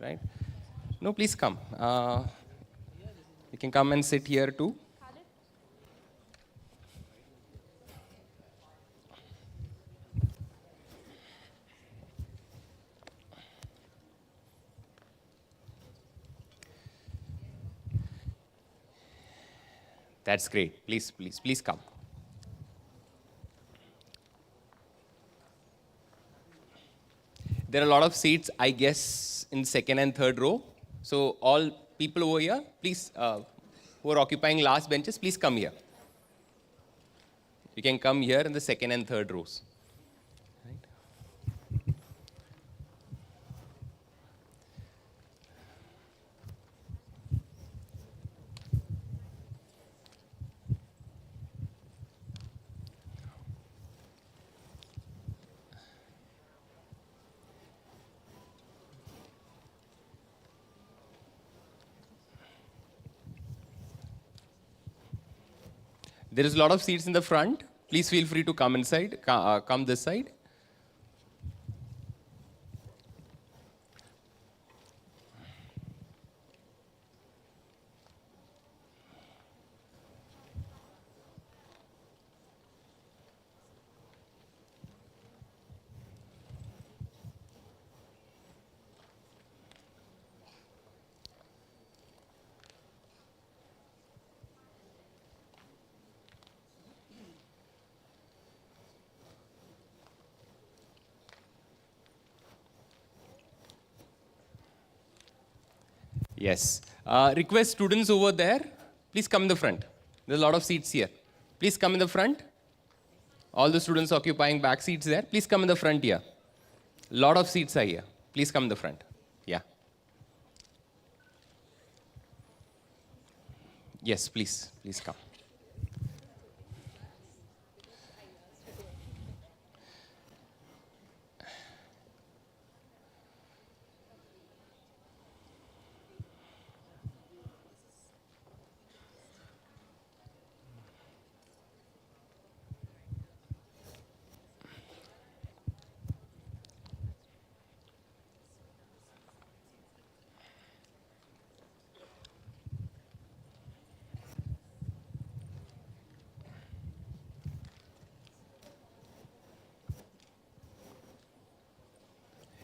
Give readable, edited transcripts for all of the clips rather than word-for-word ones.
right? No, please come. You can come and sit here too. That's great. Please, please, please come. There are a lot of seats, I guess, in second and third row. So all people over here, please, who are occupying last benches, please come here. You can come here in the second and third rows. There is a lot of seats in the front. Please feel free to come inside, come this side. Yes. Request students over there, please come in the front. There's a lot of seats here. Please come in the front. All the students occupying back seats there, please come in the front here. A lot of seats are here. Please come in the front. Yeah. Yes, please. Please come.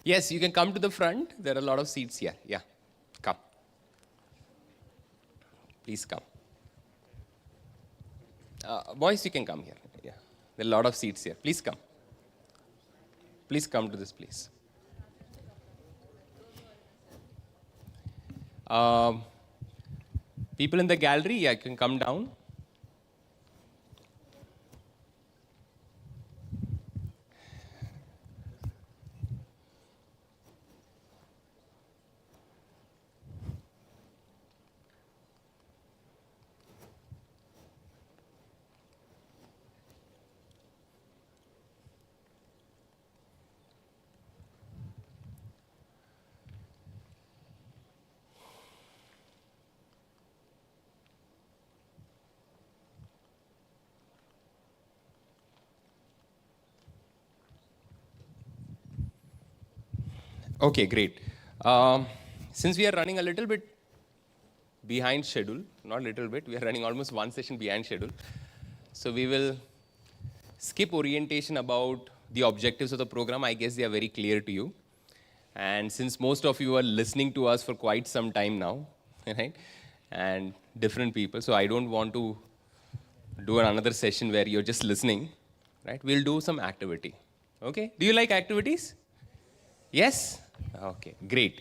Yes, you can come to the front. There are a lot of seats here. Yeah, come. Please come. Boys, you can come here. Yeah, there are a lot of seats here. Please come. Please come to this place. People in the gallery, yeah, you can come down. Okay, great. Since we are running a little bit behind schedule, not little bit, we are running almost one session behind schedule. So we will skip orientation about the objectives of the program. I guess they are very clear to you. And since most of you are listening to us for quite some time now, right? And different people, so I don't want to do another session where you're just listening, right? We'll do some activity. Okay? Do you like activities? Yes? Okay, great.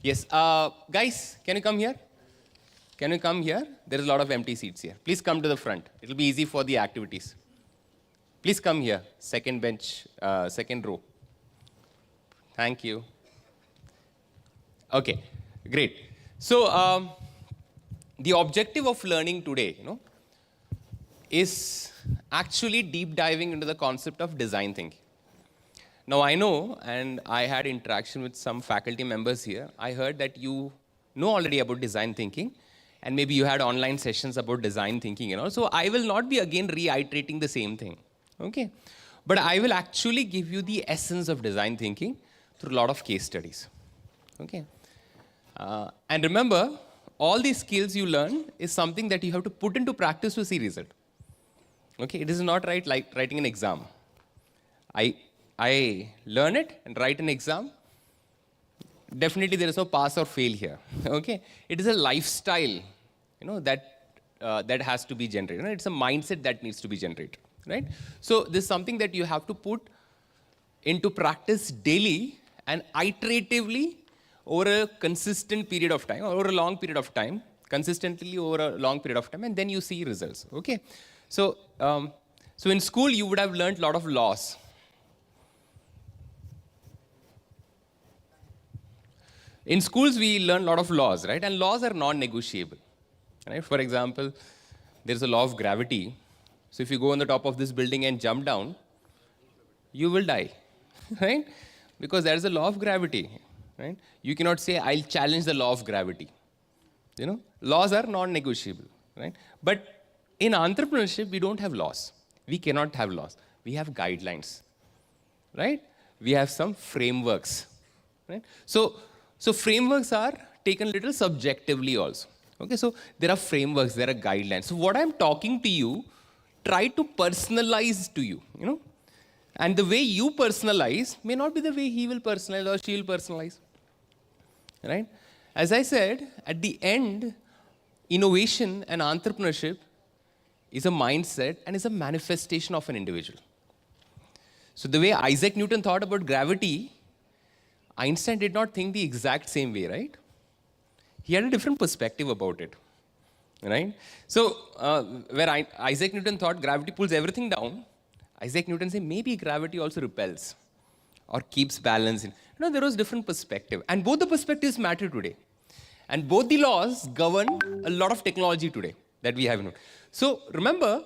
Yes, guys, can you come here? Can you come here? There is a lot of empty seats here. Please come to the front. It'll be easy for the activities. Please come here, second bench, second row. Thank you. Okay, great. So, the objective of learning today, is actually deep diving into the concept of design thinking. Now I know, and I had interaction with some faculty members here, I heard that you know already about design thinking, and maybe you had online sessions about design thinking and all. So I will not be again reiterating the same thing, okay? But I will actually give you the essence of design thinking through a lot of case studies, okay? And remember, all these skills you learn is something that you have to put into practice to see result. Okay, it is not right like writing an exam. I learn it and write an exam. Definitely there is no pass or fail here. Okay, it is a lifestyle, that has to be generated. It's a mindset that needs to be generated, right? So this is something that you have to put into practice daily and iteratively over a consistent period of time, or over a long period of time, consistently over a long period of time, and then you see results. Okay, so in school you would have learned a lot of laws. In schools we learn a lot of laws, right? And laws are non-negotiable. Right? For example, there's a law of gravity. So if you go on the top of this building and jump down, you will die, right? Because there is a law of gravity, right? You cannot say, I'll challenge the law of gravity. Laws are non-negotiable, right? But in entrepreneurship, we don't have laws. We cannot have laws. We have guidelines, right? We have some frameworks, right? So frameworks are taken a little subjectively also. Okay, so there are frameworks, there are guidelines. So what I'm talking to you, try to personalize to you, And the way you personalize may not be the way he will personalize or she will personalize, right? As I said, at the end, innovation and entrepreneurship is a mindset and is a manifestation of an individual. So the way Isaac Newton thought about gravity, Einstein did not think the exact same way, right? He had a different perspective about it, right? So where Isaac Newton thought gravity pulls everything down, Isaac Newton said maybe gravity also repels or keeps balance. There was different perspective. And both the perspectives matter today. And both the laws govern a lot of technology today that we have. So remember,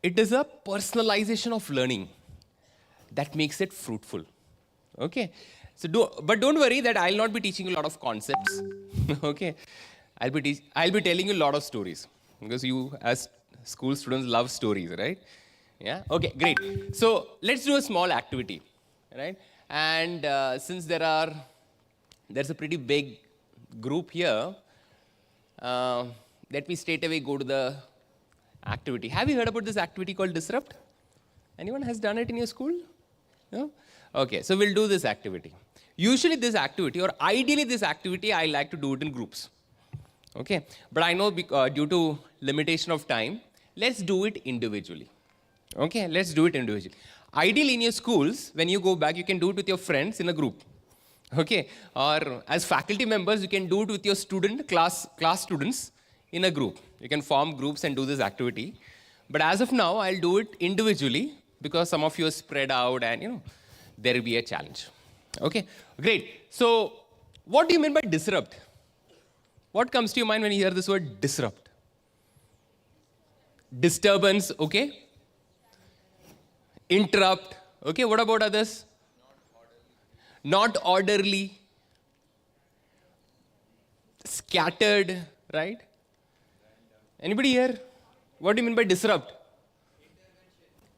it is a personalization of learning that makes it fruitful. Okay? But don't worry that I'll not be teaching you a lot of concepts. Okay? I'll be telling you a lot of stories. Because you as school students love stories, right? Yeah? Okay, great. So let's do a small activity, right? And since there's a pretty big group here, let me straight away go to the activity. Have you heard about this activity called Disrupt? Anyone has done it in your school? No? Okay, so we'll do this activity. Usually this activity, or ideally this activity, I like to do it in groups. Okay, but I know due to limitation of time, let's do it individually. Okay, let's do it individually. Ideally in your schools, when you go back, you can do it with your friends in a group. Okay, or as faculty members, you can do it with your class students in a group. You can form groups and do this activity. But as of now, I'll do it individually because some of you are spread out and there will be a challenge. Okay, great. So what do you mean by disrupt? What comes to your mind when you hear this word disrupt? Disturbance, okay? Interrupt, okay? What about others? Not orderly. Scattered, right? Anybody here? What do you mean by disrupt?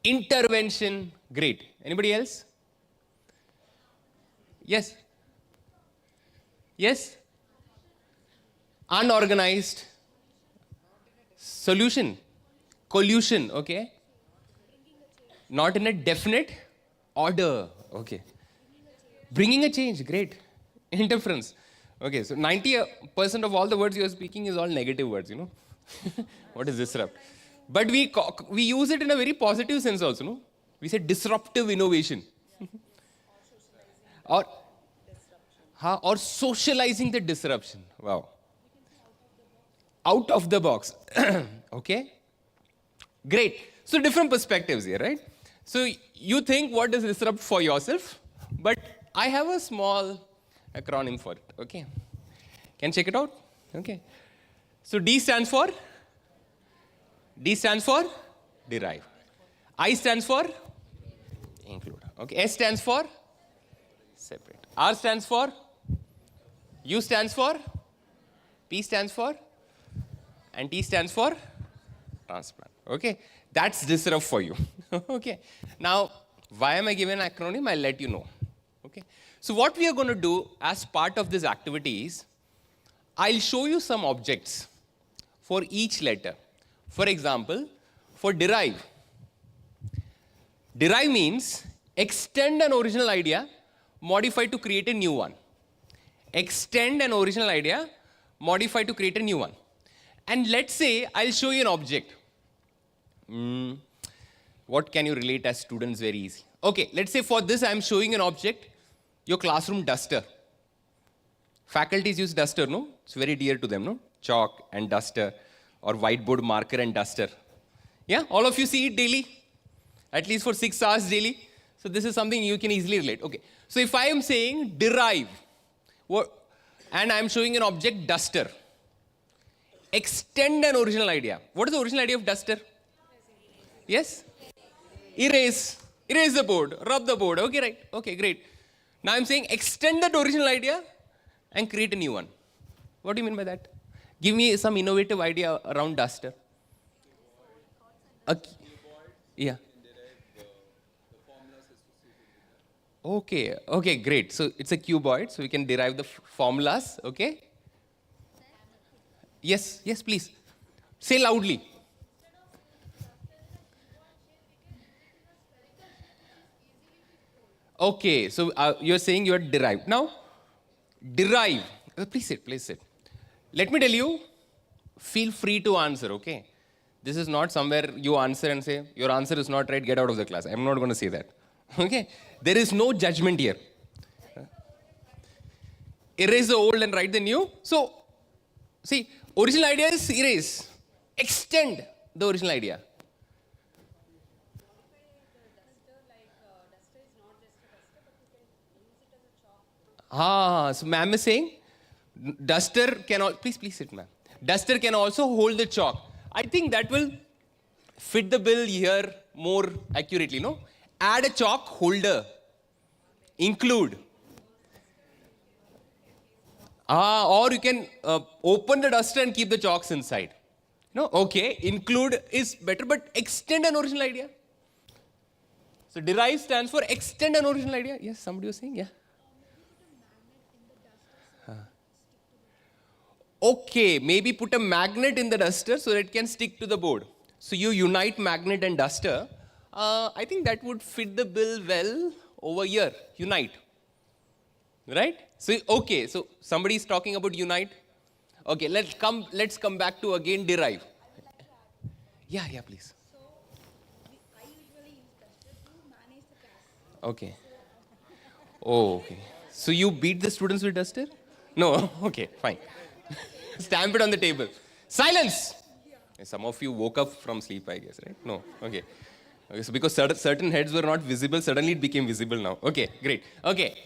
Intervention, great. Anybody else? Yes? Yes? Unorganized. Solution. Collusion, okay? Not in a definite order, okay? Bringing a change, great. Interference. Okay, so 90% of all the words you are speaking is all negative words, What is disrupt? But we use it in a very positive sense also, no? We say disruptive innovation. Or socializing the disruption. Wow. Out of the box. Okay? Great. So different perspectives here, right? So you think what is disrupt for yourself, but I have a small acronym for it, okay? Can check it out? Okay. So D stands for derive. I stands for include. Okay. S stands for separate. R stands for U stands for P stands for and T stands for transplant. Okay. That's disrupt for you. Okay. Now, why am I giving an acronym? I'll let you know. Okay. So what we are going to do as part of this activity is, I'll show you some objects for each letter. For example, for derive. Derive means extend an original idea, modify to create a new one. Extend an original idea, modify to create a new one. And let's say I'll show you an object. What can you relate as students? Very easy. Okay, let's say for this I'm showing an object, your classroom duster. Faculties use duster, no? It's very dear to them, no? Chalk and duster, or whiteboard marker and duster. Yeah, all of you see it daily, at least for 6 hours daily. So this is something you can easily relate. Okay, so if I am saying derive, and I'm showing an object duster, extend an original idea. What is the original idea of duster? Yes? Erase. Erase the board, rub the board. Okay, right. Okay, great. Now I'm saying extend that original idea and create a new one. What do you mean by that? Give me some innovative idea around duster. Yeah. Okay, okay, great. So it's a cuboid, so we can derive the formulas, okay? Yes, yes, please. Say loudly. Okay, so you're saying you're derived. Now, derive. Please sit, please sit. Let me tell you, feel free to answer, okay? This is not somewhere you answer and say, your answer is not right, get out of the class. I'm not going to say that, okay? There is no judgment here. Erase the old and write the new. So, see, original idea is erase. Extend the original idea. So ma'am is saying, duster can, please sit ma'am. Duster can also hold the chalk. I think that will fit the bill here more accurately, no? Add a chalk holder. Include. Or you can open the duster and keep the chalks inside. No, okay, include is better, but extend an original idea. So derive stands for extend an original idea. Yes, somebody was saying, yeah. Okay, maybe put a magnet in the duster so that it can stick to the board. So you unite magnet and duster. I think that would fit the bill well over here. Unite. Right? So, okay, so somebody is talking about unite. Okay, let's come back to again derive. Yeah, yeah, please. So, I usually use duster to manage the class. Okay. Oh, okay. So you beat the students with duster? No, okay, fine. Stamp it on the table. Silence! Some of you woke up from sleep, I guess, right? No, okay. Okay, so because certain heads were not visible, suddenly it became visible now. Okay, great. Okay.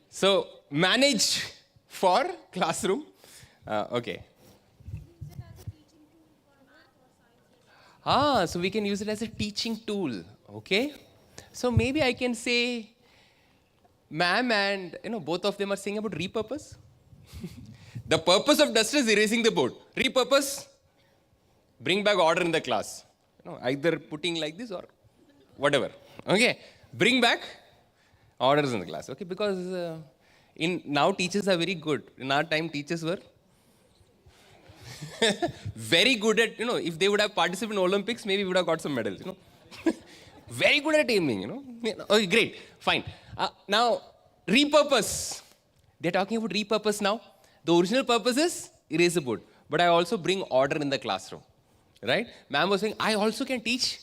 So, manage for classroom. Okay. So we can use it as a teaching tool. Okay. So maybe I can say, ma'am and both of them are saying about repurpose. The purpose of duster is erasing the board. Repurpose, bring back order in the class. Either putting like this or whatever. Okay. Bring back orders in the class. Okay. Because now teachers are very good. In our time, teachers were very good at, if they would have participated in Olympics, maybe we would have got some medals, Very good at aiming, Okay, great. Fine. Now, repurpose. They're talking about repurpose now. The original purpose is erase the board. But I also bring order in the classroom. Right? Ma'am was saying, I also can teach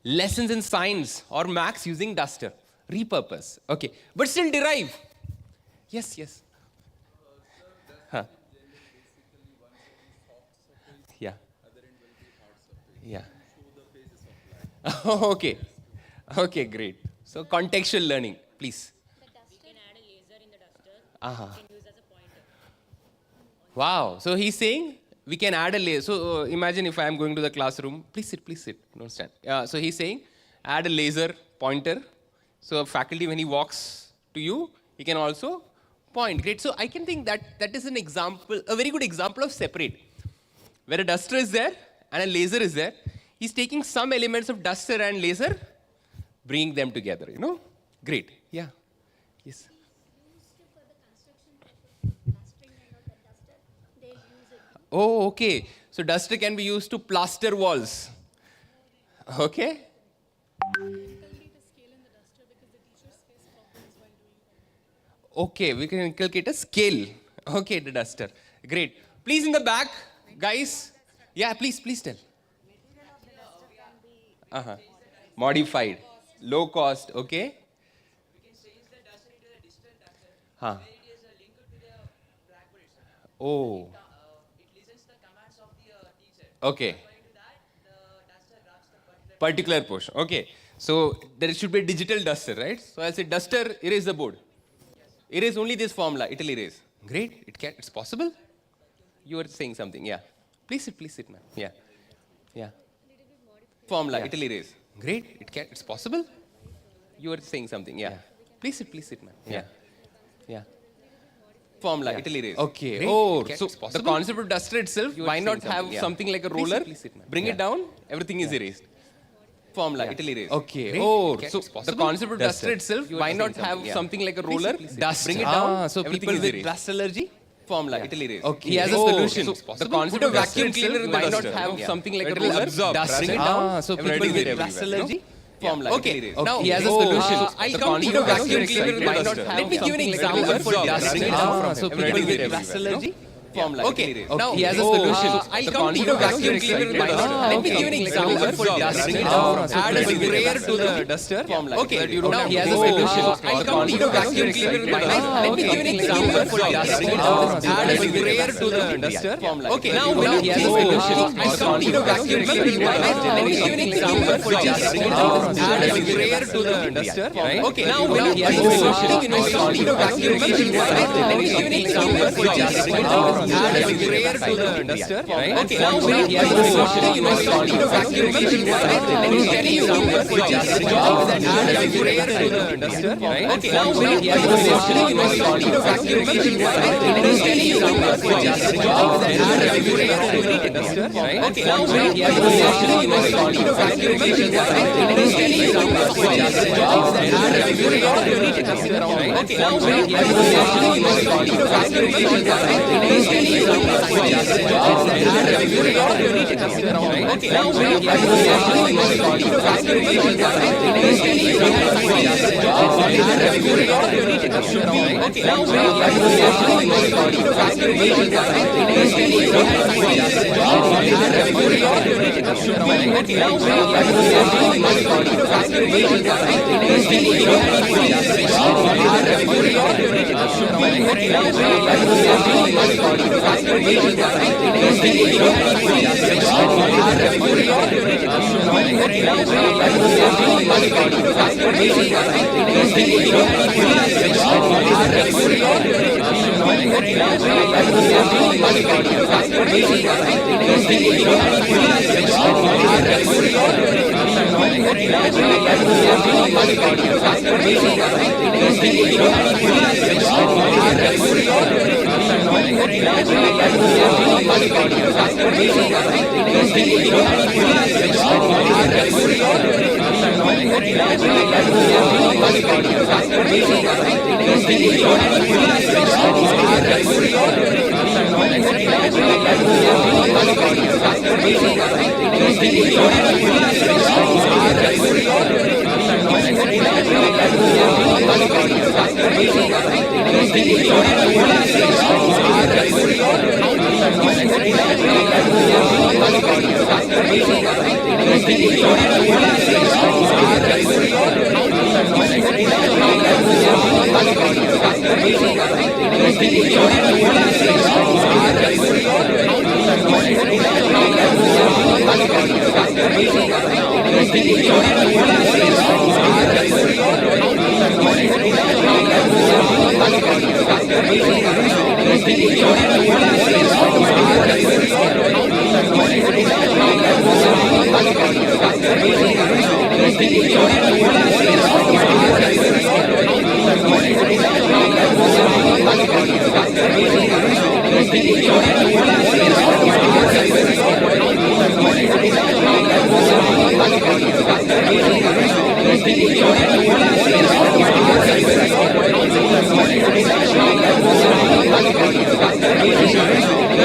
lessons in science or maths using duster. Repurpose. Okay. But still derive. Yes, yes. Huh. Yeah. Yeah. Okay. Okay, great. So contextual learning, please. We can add a laser in the duster. We can use as a pointer. Wow. So he's saying we can add a laser. So imagine if I am going to the classroom. Please sit. Don't stand. So he's saying add a laser pointer. So faculty, when he walks to you, he can also point. Great. So I can think that is an example, a very good example of separate. Where a duster is there and a laser is there. He's taking some elements of duster and laser, bringing them together, Great. Yeah. Yes. Oh, okay. So duster can be used to plaster walls. Okay. Okay, we can inculcate a scale. Okay, the duster. Great. Please in the back, guys. Yeah, please tell. Uh-huh. Modified. Low cost, okay. Huh. Oh. Okay. Particular portion. Okay. So there should be a digital duster, right? So I'll say duster, erase the board. Erase only this formula, it'll erase. Great. It's possible. You were saying something, yeah. Please sit, ma'am. Yeah. Yeah. Formula, it'll erase. Great. It's possible. You were saying something, yeah. Please sit, ma'am. Yeah. Yeah. Formula, it'll erase. Okay. Great. Oh, so the concept of duster itself, why not have something like a roller, bring it down, everything is erased. Formula, it'll erase. Okay. Great. Oh, so the concept of duster itself, why not have something like a roller, bring it down, so people with dust allergy, formula, it'll erase. Okay. He has a solution. So the concept of vacuum cleaner, why not have something like a roller, bring it down, so people with dust allergy, formula. Okay. Now he has a solution. I'll come to you vacuum cleaner. Why not have? Let me give an example for dusting it down. So people with dust allergy. Formula. Okay. Now he has a solution. I'll come to you vacuum cleaner. Let me give an example for dusting it down. Add a sprayer to the duster. Formula. Okay. Now he has a solution. I'll come to you vacuum cleaner. Let me give an example for dusting it down. Add a sprayer to the duster. Formula. Okay. Now he has a solution. I'll come to you vacuum cleaner. Let me give an example for dusting it down. Add a sprayer to the duster. Okay. Now he has a solution. I'll come to you vacuum cleaner. Let me give an example for dusting it down. Add a sprayer to the duster. Okay. Now he has a solution. You must call it a vacuum cleaner. Let me give an example for dusting it down. Add a sprayer to the duster. Okay. Now he has a solution. You must call it a vacuum cleaner. Let me give an example for dusting it down. Add a sprayer to the duster. Okay. Now he has a solution. You must call it a vacuum cleaner. Let me give an example for dusting it down. Add a sprayer to the duster. Okay. Now he has a solution. You must call it a vacuum cleaner. Let me give an example for dusting it down. Add a sprayer to the duster. Okay. Now he has a solution. You must call it a vacuum cleaner. Let me give an example for dusting it down. Add a sprayer to the duster. Okay. Now he has a solution. You must call it a vacuum cleaner. Let me give an example for dusting it down. Add a sprayer to the duster. Okay. Now he has a solution. You must call it a vacuum cleaner. Let me give an example for dusting it down. Add a sprayer to the duster. Okay. Now he has a solution. You must call it a vacuum cleaner. Let me give an example for dusting it down. Add a sprayer to the duster. Okay. Now he has a solution. You must call it a vacuum cleaner. Let me give an example for dusting it down. Add a sprayer to the duster. Okay. Now he has a solution. You must call it a vacuum cleaner. Let me give an example for dusting it down. Add a sprayer to the duster. Okay. Now he has a solution. You must call it a vacuum cleaner. Let me give an example for dusting it down. Add a sprayer to the duster. Okay. Now he has a solution. You must call it a vacuum cleaner. Let me give an example for dusting it down. Add a sprayer to the duster. Okay. Now he has a solution. You must call it a vacuum cleaner. Let me give an example for dusting it down. Add a sprayer to the duster. Okay. Now he has a solution. You must call it a vacuum cleaner. Let me give an example for dusting it down. Add a sprayer to the duster. Okay. Now he has a solution. You must call it a vacuum cleaner. Let me give an example for dusting it down. Add a sprayer to the duster. Okay. Now he has a solution. You must call it a vacuum cleaner. Let me give an example for dusting it down. Add a sprayer to the duster. Okay. Now he has a solution. You must call it a vacuum cleaner. Let me give an example for dusting it down. Add a sprayer to the duster. Okay. Now he has a solution. You must call it a vacuum cleaner. Let me give an example for dusting it down. Add a sprayer to the duster. Okay. Now he has a solution. You must call it a vacuum cleaner. Let me give an example for dusting it down. Add a sprayer to the duster. Okay. Now he has a solution. You must call it a vacuum cleaner. Let me give an example for dusting it down. Add a sprayer to the duster. Okay. Now he has a solution. You must call it a vacuum cleaner. Let me give an example for dusting it down. Add a sprayer to the duster. Okay. Now he has a solution. You must call it a vacuum cleaner. Let me give an example for dusting it down. Add a sprayer to the duster. Okay. Now he has a solution. You must call it a vacuum cleaner.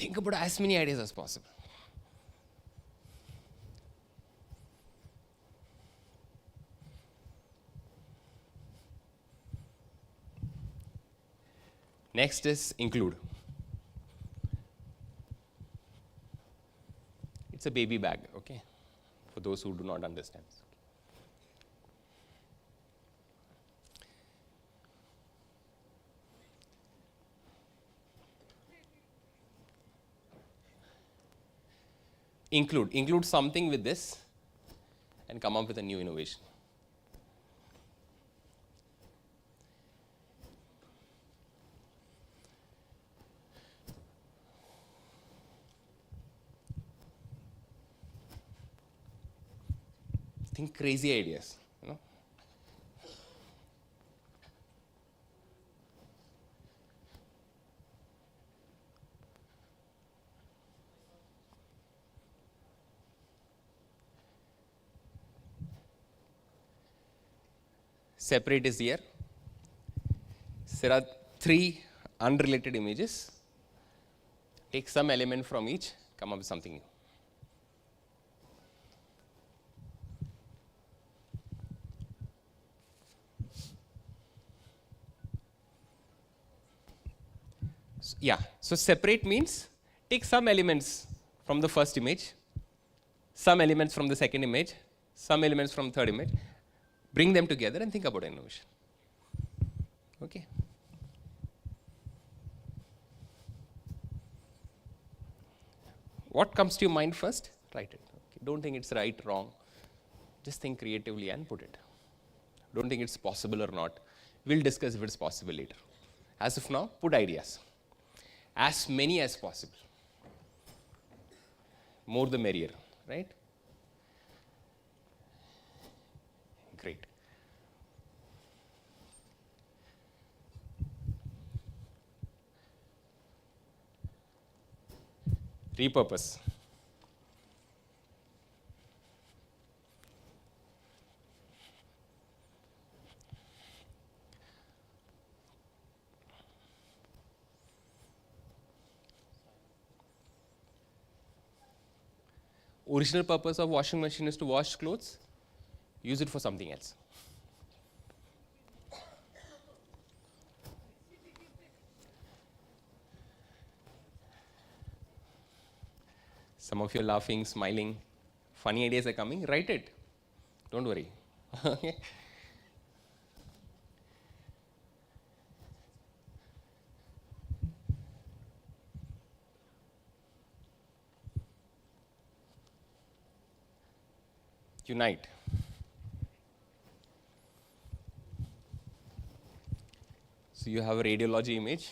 Think about as many ideas as possible. Next is include. It's a baby bag, okay? For those who do not understand. Include something with this and come up with a new innovation. Think crazy ideas, you know. Separate is here. There are 3 unrelated images. Take some element from each, come up with something new. So separate means take some elements from the first image, some elements from the second image, some elements from third image, bring them together and think about innovation. Okay. What comes to your mind first? Write it. Okay. Don't think it's right, wrong. Just think creatively and put it. Don't think it's possible or not. We'll discuss if it's possible later. As of now, put ideas. As many as possible. More the merrier, right? Great. Repurpose. Original purpose of washing machine is to wash clothes. Use it for something else. Some of you are laughing, smiling. Funny ideas are coming. Write it. Don't worry. Unite. So you have a radiology image,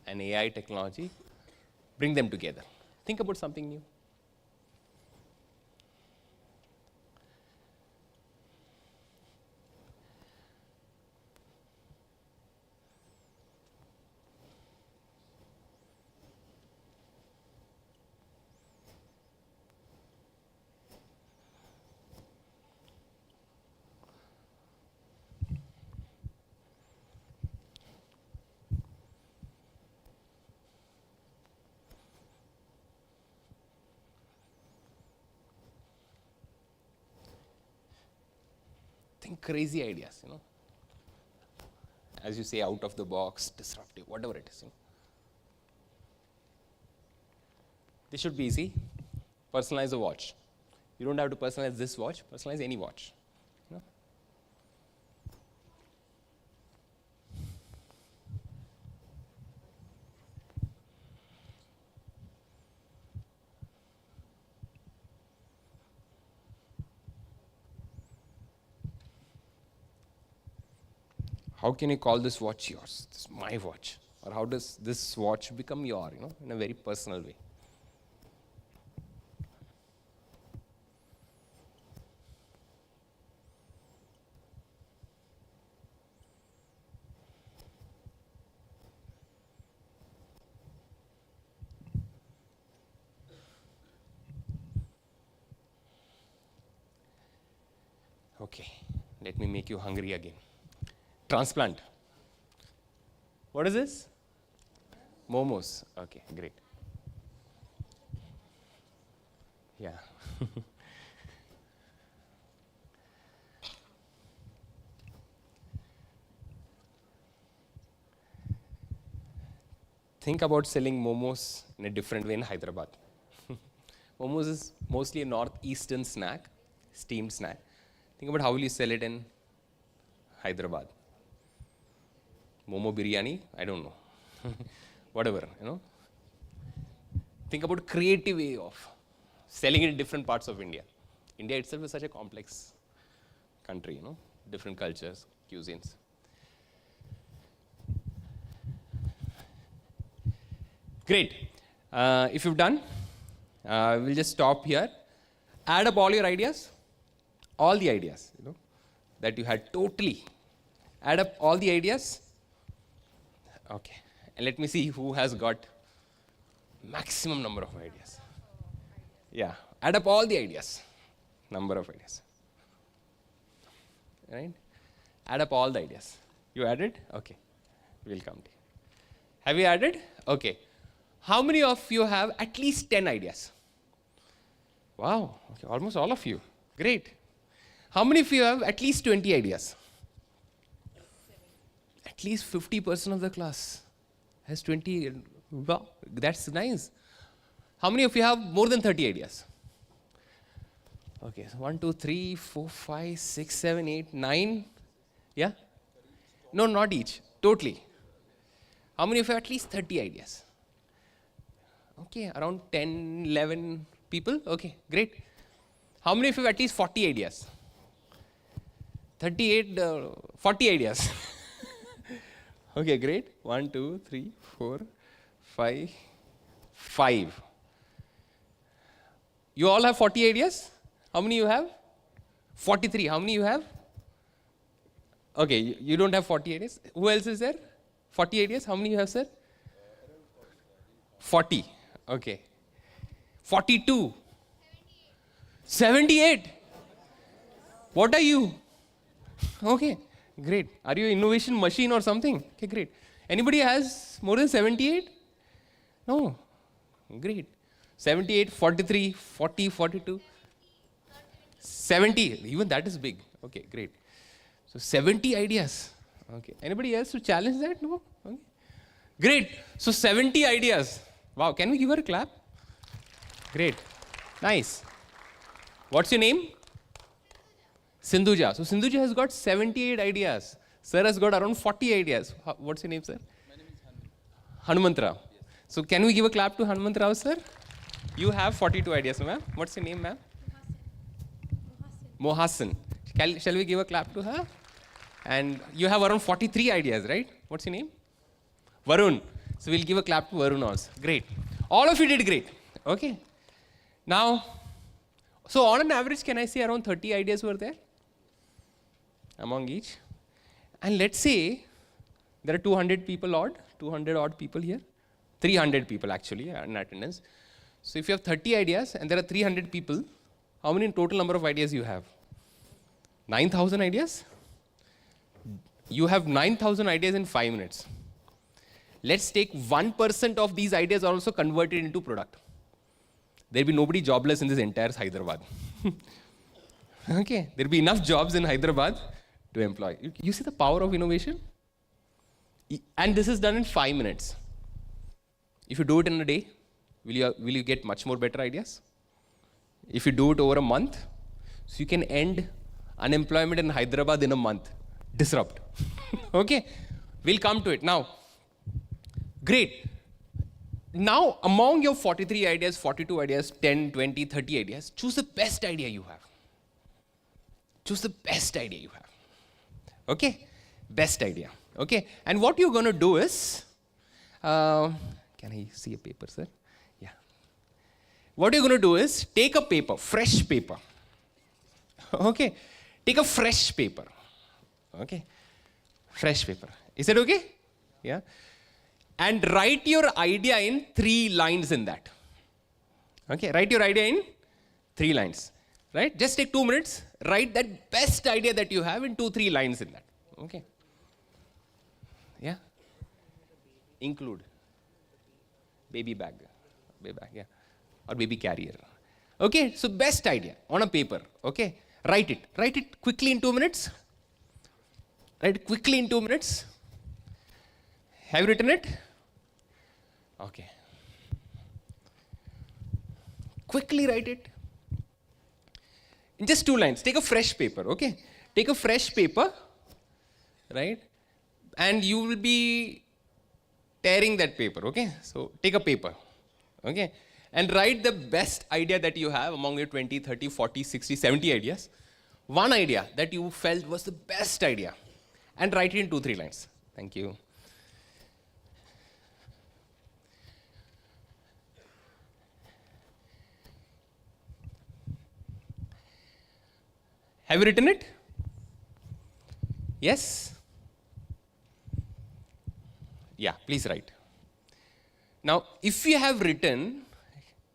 an AI technology. Bring them together. Think about something new. Think crazy ideas, you know. As you say, out of the box, disruptive, whatever it is. You know. This should be easy. Personalize a watch. You don't have to personalize this watch, personalize any watch. You know. How can you call this watch yours? This is my watch. Or how does this watch become your, you know, in a very personal way? Okay, let me make you hungry again. Transplant. What is this? Momos. Okay, great. Yeah. Think about selling momos in a different way in Hyderabad. Momos is mostly a northeastern snack, steamed snack. Think about how will you sell it in Hyderabad. Momo biryani, I don't know. Whatever, you know. Think about creative way of selling it in different parts of India. India itself is such a complex country, you know, different cultures, cuisines. Great. If you've done, we'll just stop here. Add up all your ideas, all the ideas, you know, that you had totally. Add up all the ideas. Okay. And let me see who has got maximum number of ideas. Yeah. Add up all the ideas. Number of ideas. Right? Add up all the ideas. You added? Okay. We'll come to you. Have you added? Okay. How many of you have at least 10 ideas? Wow. Okay. Almost all of you. Great. How many of you have at least 20 ideas? At least 50% of the class has 20. Wow. That's nice. How many of you have more than 30 ideas? Okay, so 1, 2, 3, 4, 5, 6, 7, 8, 9. Yeah? No, not each. Totally. How many of you have at least 30 ideas? Okay, around 10, 11 people. Okay, great. How many of you have at least 40 ideas? 38, 40 ideas. Okay, great. 1, 2, 3, 4, 5, 5. You all have 40 ideas? How many you have? 43. How many you have? Okay, you don't have 40 ideas. Who else is there? 40 ideas. How many you have, sir? 40. Okay. 42. 78. What are you? Okay, great. Are you an innovation machine or something? Okay, great. Anybody has more than 78? No. Great. 78, 43, 40, 42. 70. Even that is big. Okay, great. So 70 ideas. Okay. Anybody else to challenge that? No? Okay. Great. So 70 ideas. Wow. Can we give her a clap? Great. Nice. What's your name? Sindhuja. So Sindhuja has got 78 ideas. Sir has got around 40 ideas. What's your name, sir? My name is Hanumantrao. Hanumantrao. Yes. So can we give a clap to Hanumantrao, sir? You have 42 ideas, ma'am. What's your name, ma'am? Mohasan. Shall we give a clap to her? And you have around 43 ideas, right? What's your name? Varun. So we'll give a clap to Varun also. Great. All of you did great. Okay. Now, so on an average, can I say around 30 ideas were there? Among each. And let's say there are 200 people odd, 200 odd people here. 300 people actually in attendance. So if you have 30 ideas and there are 300 people, how many total number of ideas you have? 9,000 ideas? You have 9,000 ideas in 5 minutes. Let's take 1% of these ideas are also converted into product. There'll be nobody jobless in this entire Hyderabad. Okay, there'll be enough jobs in Hyderabad to employ. You see the power of innovation? And this is done in 5 minutes. If you do it in a day, will you get much more better ideas? If you do it over a month, so you can end unemployment in Hyderabad in a month. Disrupt. Okay, we'll come to it. Now, great. Now, among your 43 ideas, 42 ideas, 10, 20, 30 ideas, choose the best idea you have. Choose the best idea you have. Okay? Best idea. Okay? And what you're going to do is, can I see a paper, sir? Yeah. What you're going to do is, take a paper, fresh paper. Okay? Take a fresh paper. Okay? Fresh paper. Is it okay? Yeah? And write your idea in 3 lines in that. Okay? Write your idea in 3 lines. Right? Just take 2 minutes. Write that best idea that you have in 2-3 lines in that. Okay? Yeah? Include. Baby bag. Baby bag, yeah. Or baby carrier. Okay, so best idea on a paper. Okay, write it quickly in 2 minutes. Write it quickly in 2 minutes. Have you written it? Okay. Quickly write it. In just 2 lines. Take a fresh paper, okay? Take a fresh paper, right? And you will be tearing that paper, okay? So take a paper, okay? And write the best idea that you have among your 20, 30, 40, 60, 70 ideas. One idea that you felt was the best idea. And write it in 2-3 lines. Thank you. Have you written it? Yes? Yeah, please write. Now, if you have written,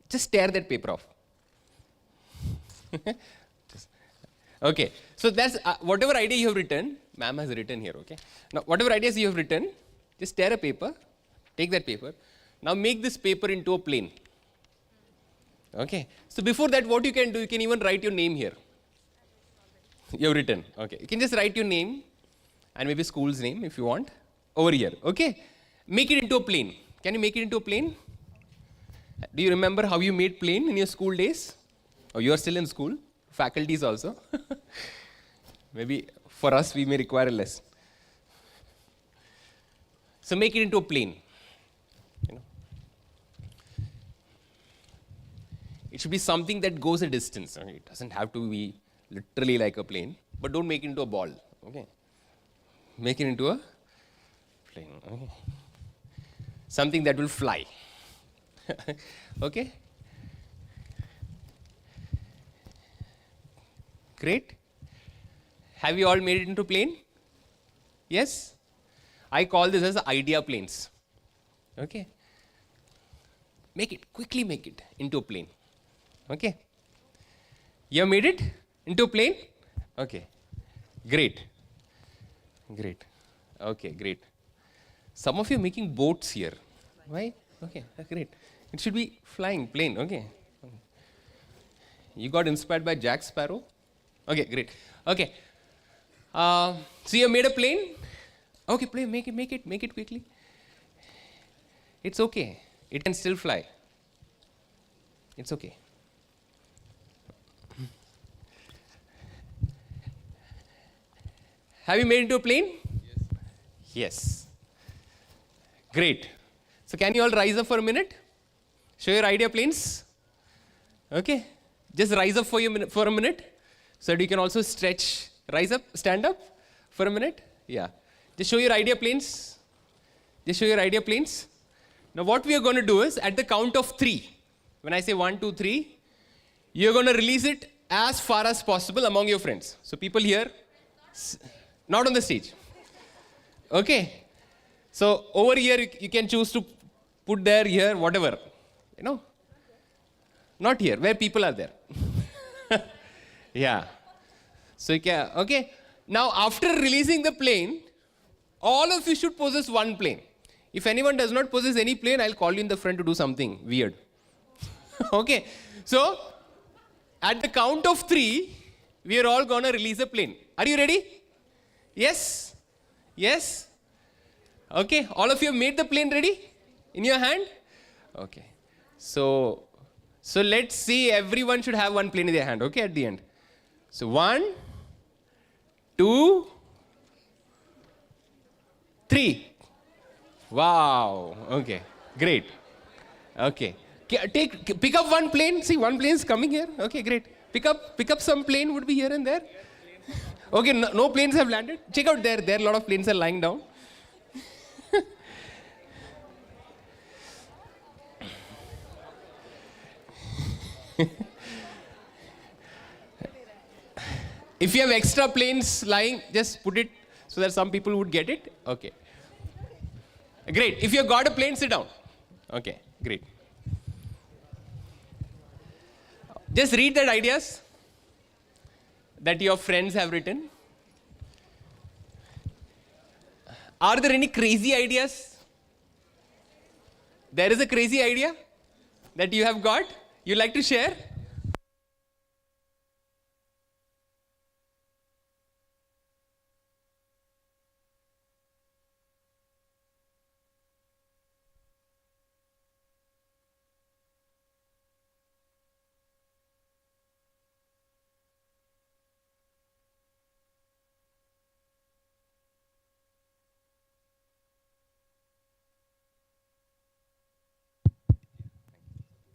just tear that paper off. Okay, so that's whatever idea you have written, ma'am has written here, okay? Now, whatever ideas you have written, just tear a paper, take that paper. Now, make this paper into a plane. Okay, so before that, what you can do, you can even write your name here. You have written, okay. You can just write your name and maybe school's name if you want over here, okay? Make it into a plane. Can you make it into a plane? Do you remember how you made plane in your school days? Or you are still in school? Faculties also. Maybe for us we may require a lesson. So make it into a plane. You know? It should be something that goes a distance. Okay? It doesn't have to be literally like a plane, but don't make it into a ball. Okay? Make it into a plane. Okay? Something that will fly. Okay? Great. Have you all made it into plane? Yes? I call this as idea planes. Okay? Make it, quickly make it into a plane. Okay? You have made it into a plane? Okay. Great. Great. Okay, great. Some of you are making boats here. Why? Okay, great. It should be flying plane, okay. You got inspired by Jack Sparrow? Okay, great. Okay. So you have made a plane? Okay, plane, make it quickly. It's okay. It can still fly. It's okay. Have you made it into a plane? Yes. Yes. Great. So can you all rise up for a minute? Show your idea planes. Okay. Just rise up for a minute so that you can also stretch. Rise up, stand up for a minute. Yeah. Just show your idea planes. Just show your idea planes. Now what we are going to do is at the count of 3. When I say 1, 2, 3, you're going to release it as far as possible among your friends. So people here, not on the stage. Okay. So over here you can choose to put there, here, whatever. You know. Not here, where people are there. Yeah. So you can, okay. Now after releasing the plane, all of you should possess one plane. If anyone does not possess any plane, I'll call you in the front to do something weird. Okay. So at the count of 3, we are all gonna release a plane. Are you ready? Yes? Yes? Okay. All of you have made the plane ready? In your hand? Okay. So let's see, everyone should have one plane in their hand, okay, at the end. So 1, 2, 3. Wow. Okay. Great. Okay. Pick up one plane. See, one plane is coming here. Okay, great. Pick up some plane would be here and there. Okay, no planes have landed. Check out there. There a lot of planes are lying down. If you have extra planes lying, just put it so that some people would get it. Okay. Great. If you have got a plane, sit down. Okay, great. Just read that ideas that your friends have written. Are there any crazy ideas? There is a crazy idea that you have got? You like to share?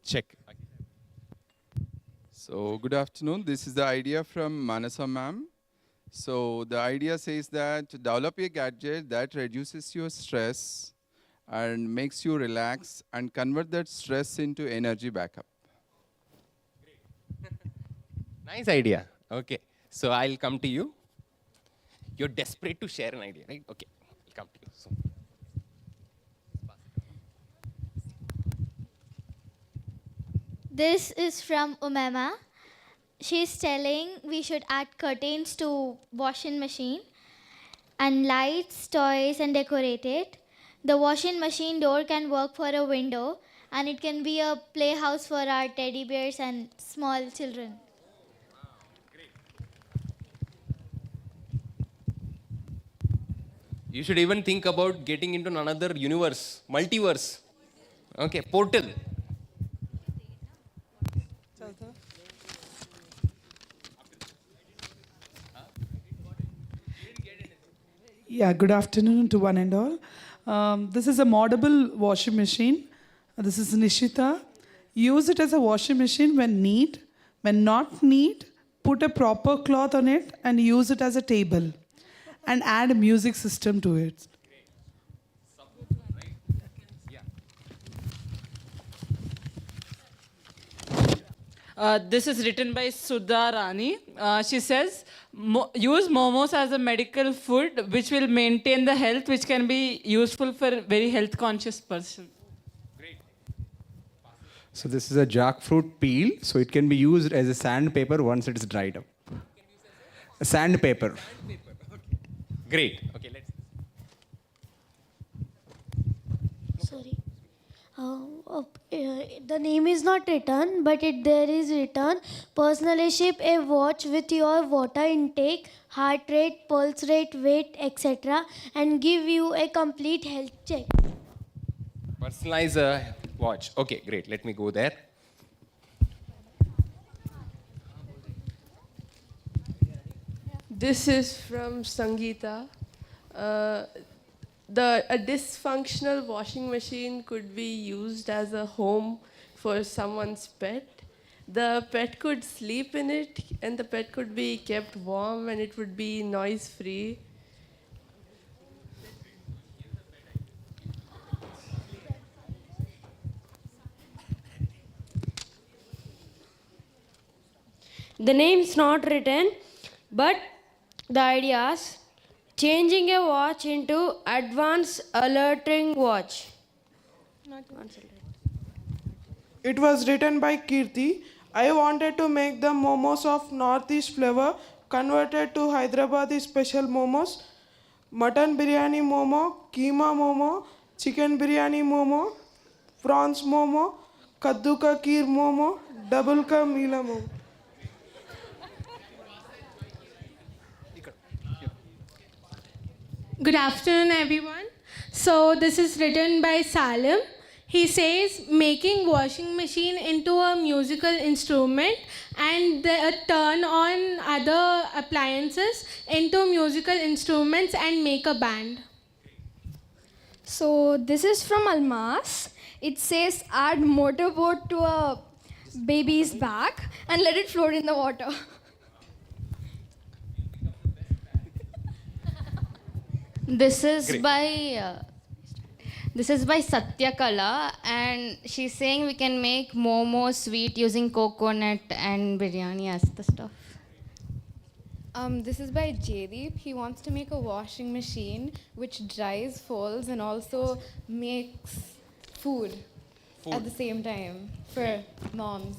check. So good afternoon. This is the idea from Manasa ma'am. So the idea says that develop a gadget that reduces your stress and makes you relax and convert that stress into energy backup. Nice idea. Okay. So I'll come to you. You're desperate to share an idea, right? Okay. I'll come to you. So. This is from Umema. She's telling we should add curtains to washing machine and lights, toys and decorate it. The washing machine door can work for a window and it can be a playhouse for our teddy bears and small children. You should even think about getting into another universe, multiverse. Okay, portal. Yeah, good afternoon to one and all. This is a moddable washing machine. This is Nishita. Use it as a washing machine when need. When not need, put a proper cloth on it and use it as a table. And add a music system to it. This is written by Sudha Rani. She says, use momos as a medical food which will maintain the health, which can be useful for very health conscious person. So this is a jackfruit peel, so it can be used as a sandpaper once it is dried up. A sandpaper. Great. Okay, let's. Sorry. The name is not written, but there is written, personally ship a watch with your water intake, heart rate, pulse rate, weight, etc. and give you a complete health check. Personalize a watch. Okay, great. Let me go there. This is from Sangeeta. A dysfunctional washing machine could be used as a home for someone's pet. The pet could sleep in it, and the pet could be kept warm, and it would be noise-free. The name's not written, but the ideas changing a watch into advanced alerting watch. Not advanced alerting. It was written by Kirti. I wanted to make the momos of Northeast flavor converted to Hyderabadi special momos. Mutton biryani momo, keema momo, chicken biryani momo, prawns momo, kaddu ka kheer momo, double ka meela momo. Good afternoon, everyone. So this is written by Salim. He says, making washing machine into a musical instrument and turn on other appliances into musical instruments and make a band. So this is from Almas. It says add motorboat to a baby's back and let it float in the water. This is by Satya Kala, and she's saying we can make momo sweet using coconut and biryani as the stuff. This is by Jaydeep. He wants to make a washing machine which dries, folds, and also makes food at the same time for moms.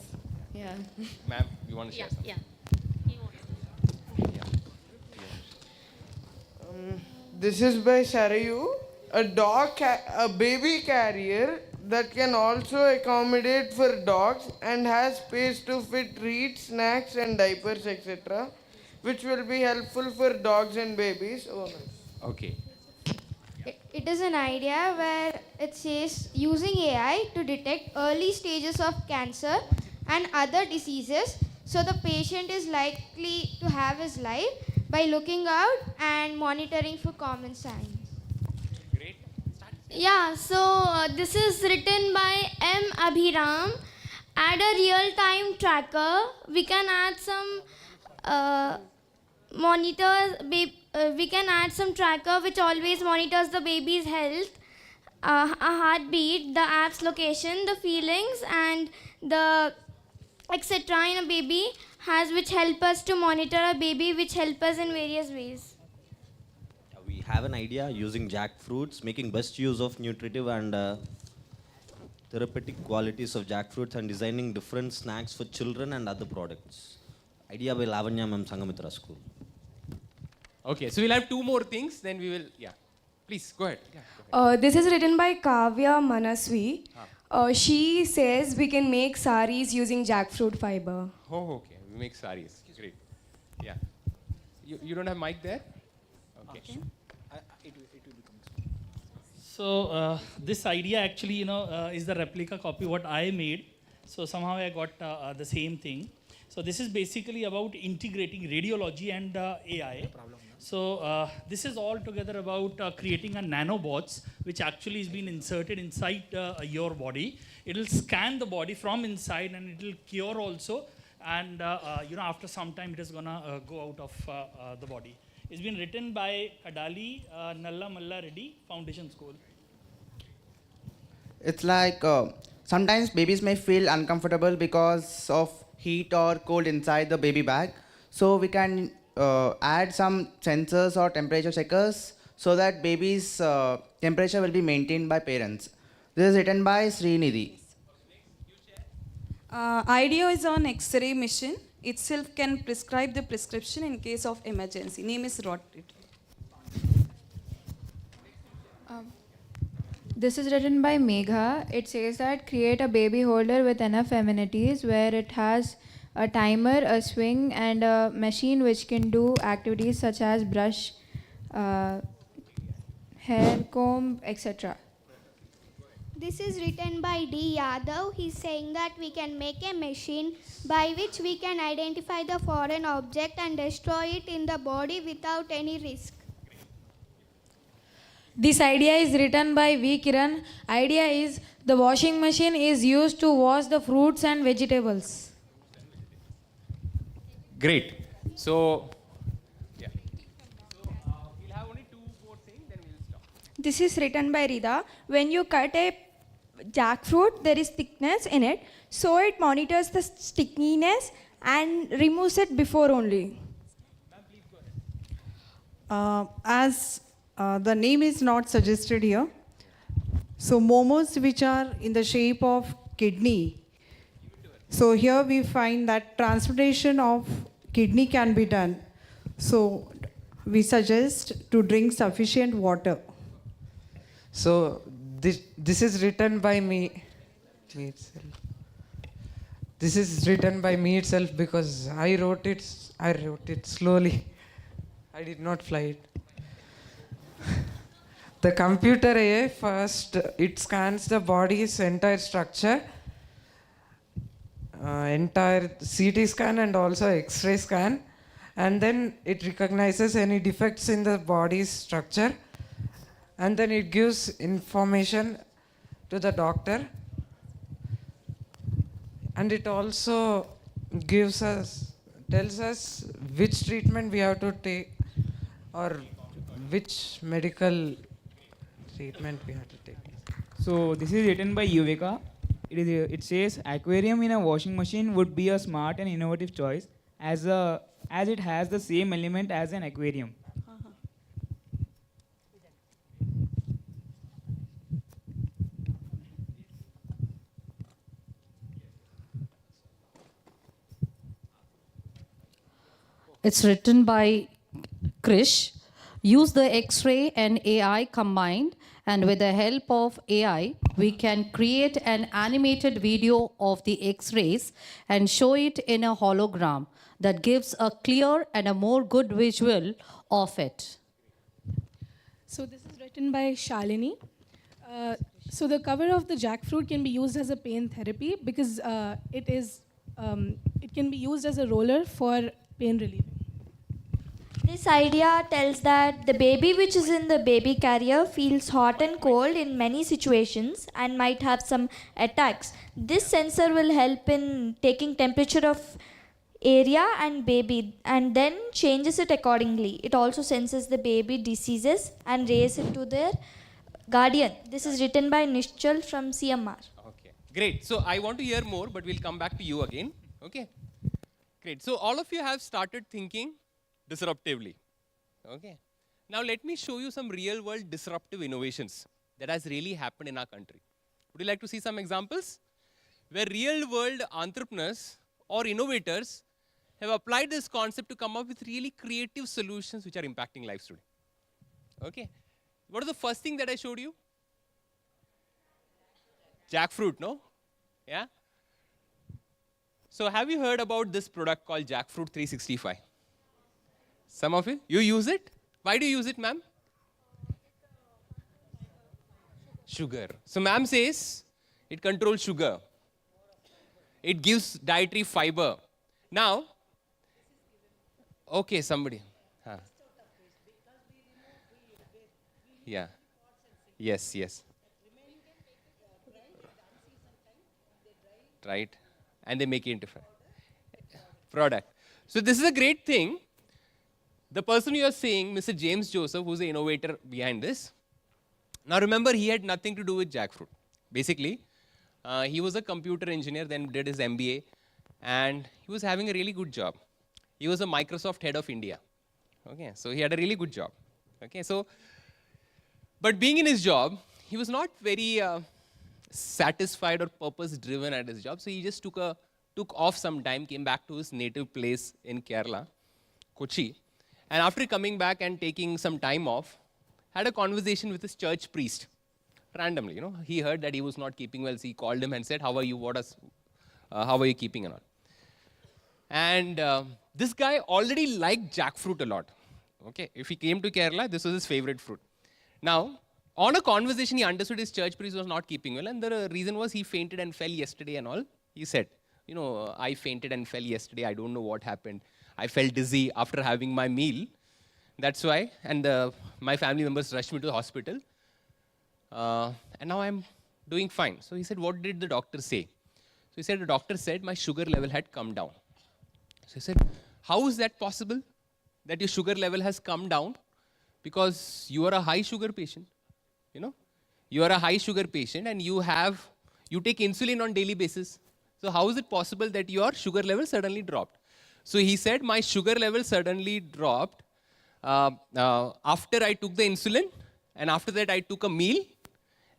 Yeah. Ma'am, you want to share something? Yeah. This is by Sarayu, a baby carrier that can also accommodate for dogs and has space to fit treats, snacks and diapers, etc., which will be helpful for dogs and babies. Oh, nice. Okay. It is an idea where it says using AI to detect early stages of cancer and other diseases so the patient is likely to have his life by looking out and monitoring for common signs. Great. Yeah, so this is written by M. Abhiram. add a real-time tracker. We can add some we can add some tracker which always monitors the baby's health, a heartbeat, the app's location, the feelings, and the etc. in a baby has, which help us to monitor a baby, which help us in various ways. We have an idea using jackfruits, making best use of nutritive and therapeutic qualities of jackfruits and designing different snacks for children and other products. Idea by Lavanya Ma'am, Sangamitra School. Okay, so we'll have two more things, then we will, yeah. Please, go ahead. Yeah, go ahead. This is written by Kavya Manaswi. She says we can make saris using jackfruit fiber. Oh, okay. We make saris. Great. Yeah. You don't have mic there? Okay. So this idea actually, is the replica copy what I made. So somehow I got the same thing. So this is basically about integrating radiology and AI. So this is all together about creating a nanobots, which actually is being inserted inside your body. It will scan the body from inside and it will cure also. And after some time, it is gonna go out of the body. It's been written by Kadali Nalla Malla Reddy Foundation School. It's like sometimes babies may feel uncomfortable because of heat or cold inside the baby bag. So we can add some sensors or temperature checkers so that baby's temperature will be maintained by parents. This is written by Srinidhi. IDE is an X-ray machine. Itself can prescribe the prescription in case of emergency. Name is Rotit. This is written by Megha. It says that create a baby holder with enough amenities where it has a timer, a swing, and a machine which can do activities such as brush, hair comb, etc. This is written by D. Yadav. He's saying that we can make a machine by which we can identify the foreign object and destroy it in the body without any risk. This idea is written by V. Kiran. Idea is the washing machine is used to wash the fruits and vegetables. Great. So, yeah. So, we'll have only two more things, then we'll stop. This is written by Rida. When you cut a jackfruit, there is thickness in it, so it monitors the stickiness and removes it before only. As the name is not suggested here, so momos which are in the shape of kidney. So here we find that transportation of kidney can be done. So we suggest to drink sufficient water. So this is written by me itself. This is written by me itself because I wrote it slowly. I did not fly it. The computer AI first it scans the body's entire structure, entire CT scan and also X-ray scan, and then it recognizes any defects in the body's structure, and then it gives information to the doctor, and it also tells us which treatment we have to take or which medical treatment we have to take. So this is written by Yuvika. It says aquarium in a washing machine would be a smart and innovative choice as it has the same element as an aquarium. It's written by Krish. Use the X-ray and AI combined, and with the help of AI, we can create an animated video of the X-rays and show it in a hologram that gives a clear and a more good visual of it. So this is written by Shalini. So the cover of the jackfruit can be used as a pain therapy because it can be used as a roller for pain relief. This idea tells that the baby which is in the baby carrier feels hot and cold in many situations and might have some attacks. This sensor will help in taking temperature of area and baby and then changes it accordingly. It also senses the baby diseases and raises it to their guardian. This is written by Nishchal from CMR. Okay, great. So I want to hear more, but we'll come back to you again. Okay, great. So all of you have started thinking disruptively. Okay. Now let me show you some real-world disruptive innovations that has really happened in our country. Would you like to see some examples where real-world entrepreneurs or innovators have applied this concept to come up with really creative solutions which are impacting lives today? Okay. What is the first thing that I showed you? Jackfruit, no? Yeah? So have you heard about this product called Jackfruit 365? Some of you? You use it? Why do you use it, ma'am? Sugar. So ma'am says it controls sugar. It gives dietary fiber. Now, okay, somebody. Huh. Yeah. Yes, yes. Right? And they make it into product. So this is a great thing. The person you are seeing, Mr. James Joseph, who's the innovator behind this. Now remember, he had nothing to do with jackfruit. Basically, he was a computer engineer, then did his MBA, and he was having a really good job. He was a Microsoft head of India. Okay, so he had a really good job. Okay, so, but being in his job, he was not very satisfied or purpose-driven at his job. So he just took off some time, came back to his native place in Kerala, Kochi. And after coming back and taking some time off, had a conversation with his church priest. Randomly, he heard that he was not keeping well. So he called him and said, "How are you? How are you keeping?" and all. And this guy already liked jackfruit a lot. Okay, if he came to Kerala, this was his favorite fruit. Now, on a conversation, he understood his church priest was not keeping well, and the reason was he fainted and fell yesterday and all. He said, "I fainted and fell yesterday. I don't know what happened. I felt dizzy after having my meal. That's why, and my family members rushed me to the hospital. And now I'm doing fine." So he said, "What did the doctor say?" So he said, "The doctor said my sugar level had come down." So he said, "How is that possible that your sugar level has come down? Because you are a high sugar patient. You are a high sugar patient and you take insulin on daily basis. So how is it possible that your sugar level suddenly dropped?" So he said, "My sugar level suddenly dropped after I took the insulin, and after that I took a meal,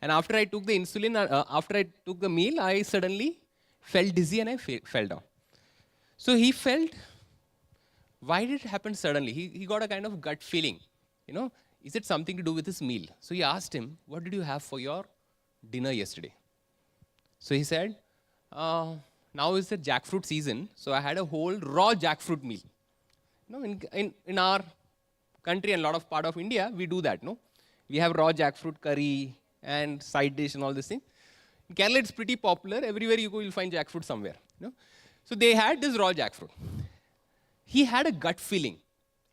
and after I took the insulin, after I took the meal, I suddenly felt dizzy and I fell down." So he felt, why did it happen suddenly? He got a kind of gut feeling, is it something to do with his meal? So he asked him, "What did you have for your dinner yesterday?" So he said, "Now is the jackfruit season, so I had a whole raw jackfruit meal." In our country and a lot of part of India, we do that, no? We have raw jackfruit curry and side dish and all this thing. In Kerala, it's pretty popular. Everywhere you go, you'll find jackfruit somewhere. So they had this raw jackfruit. He had a gut feeling.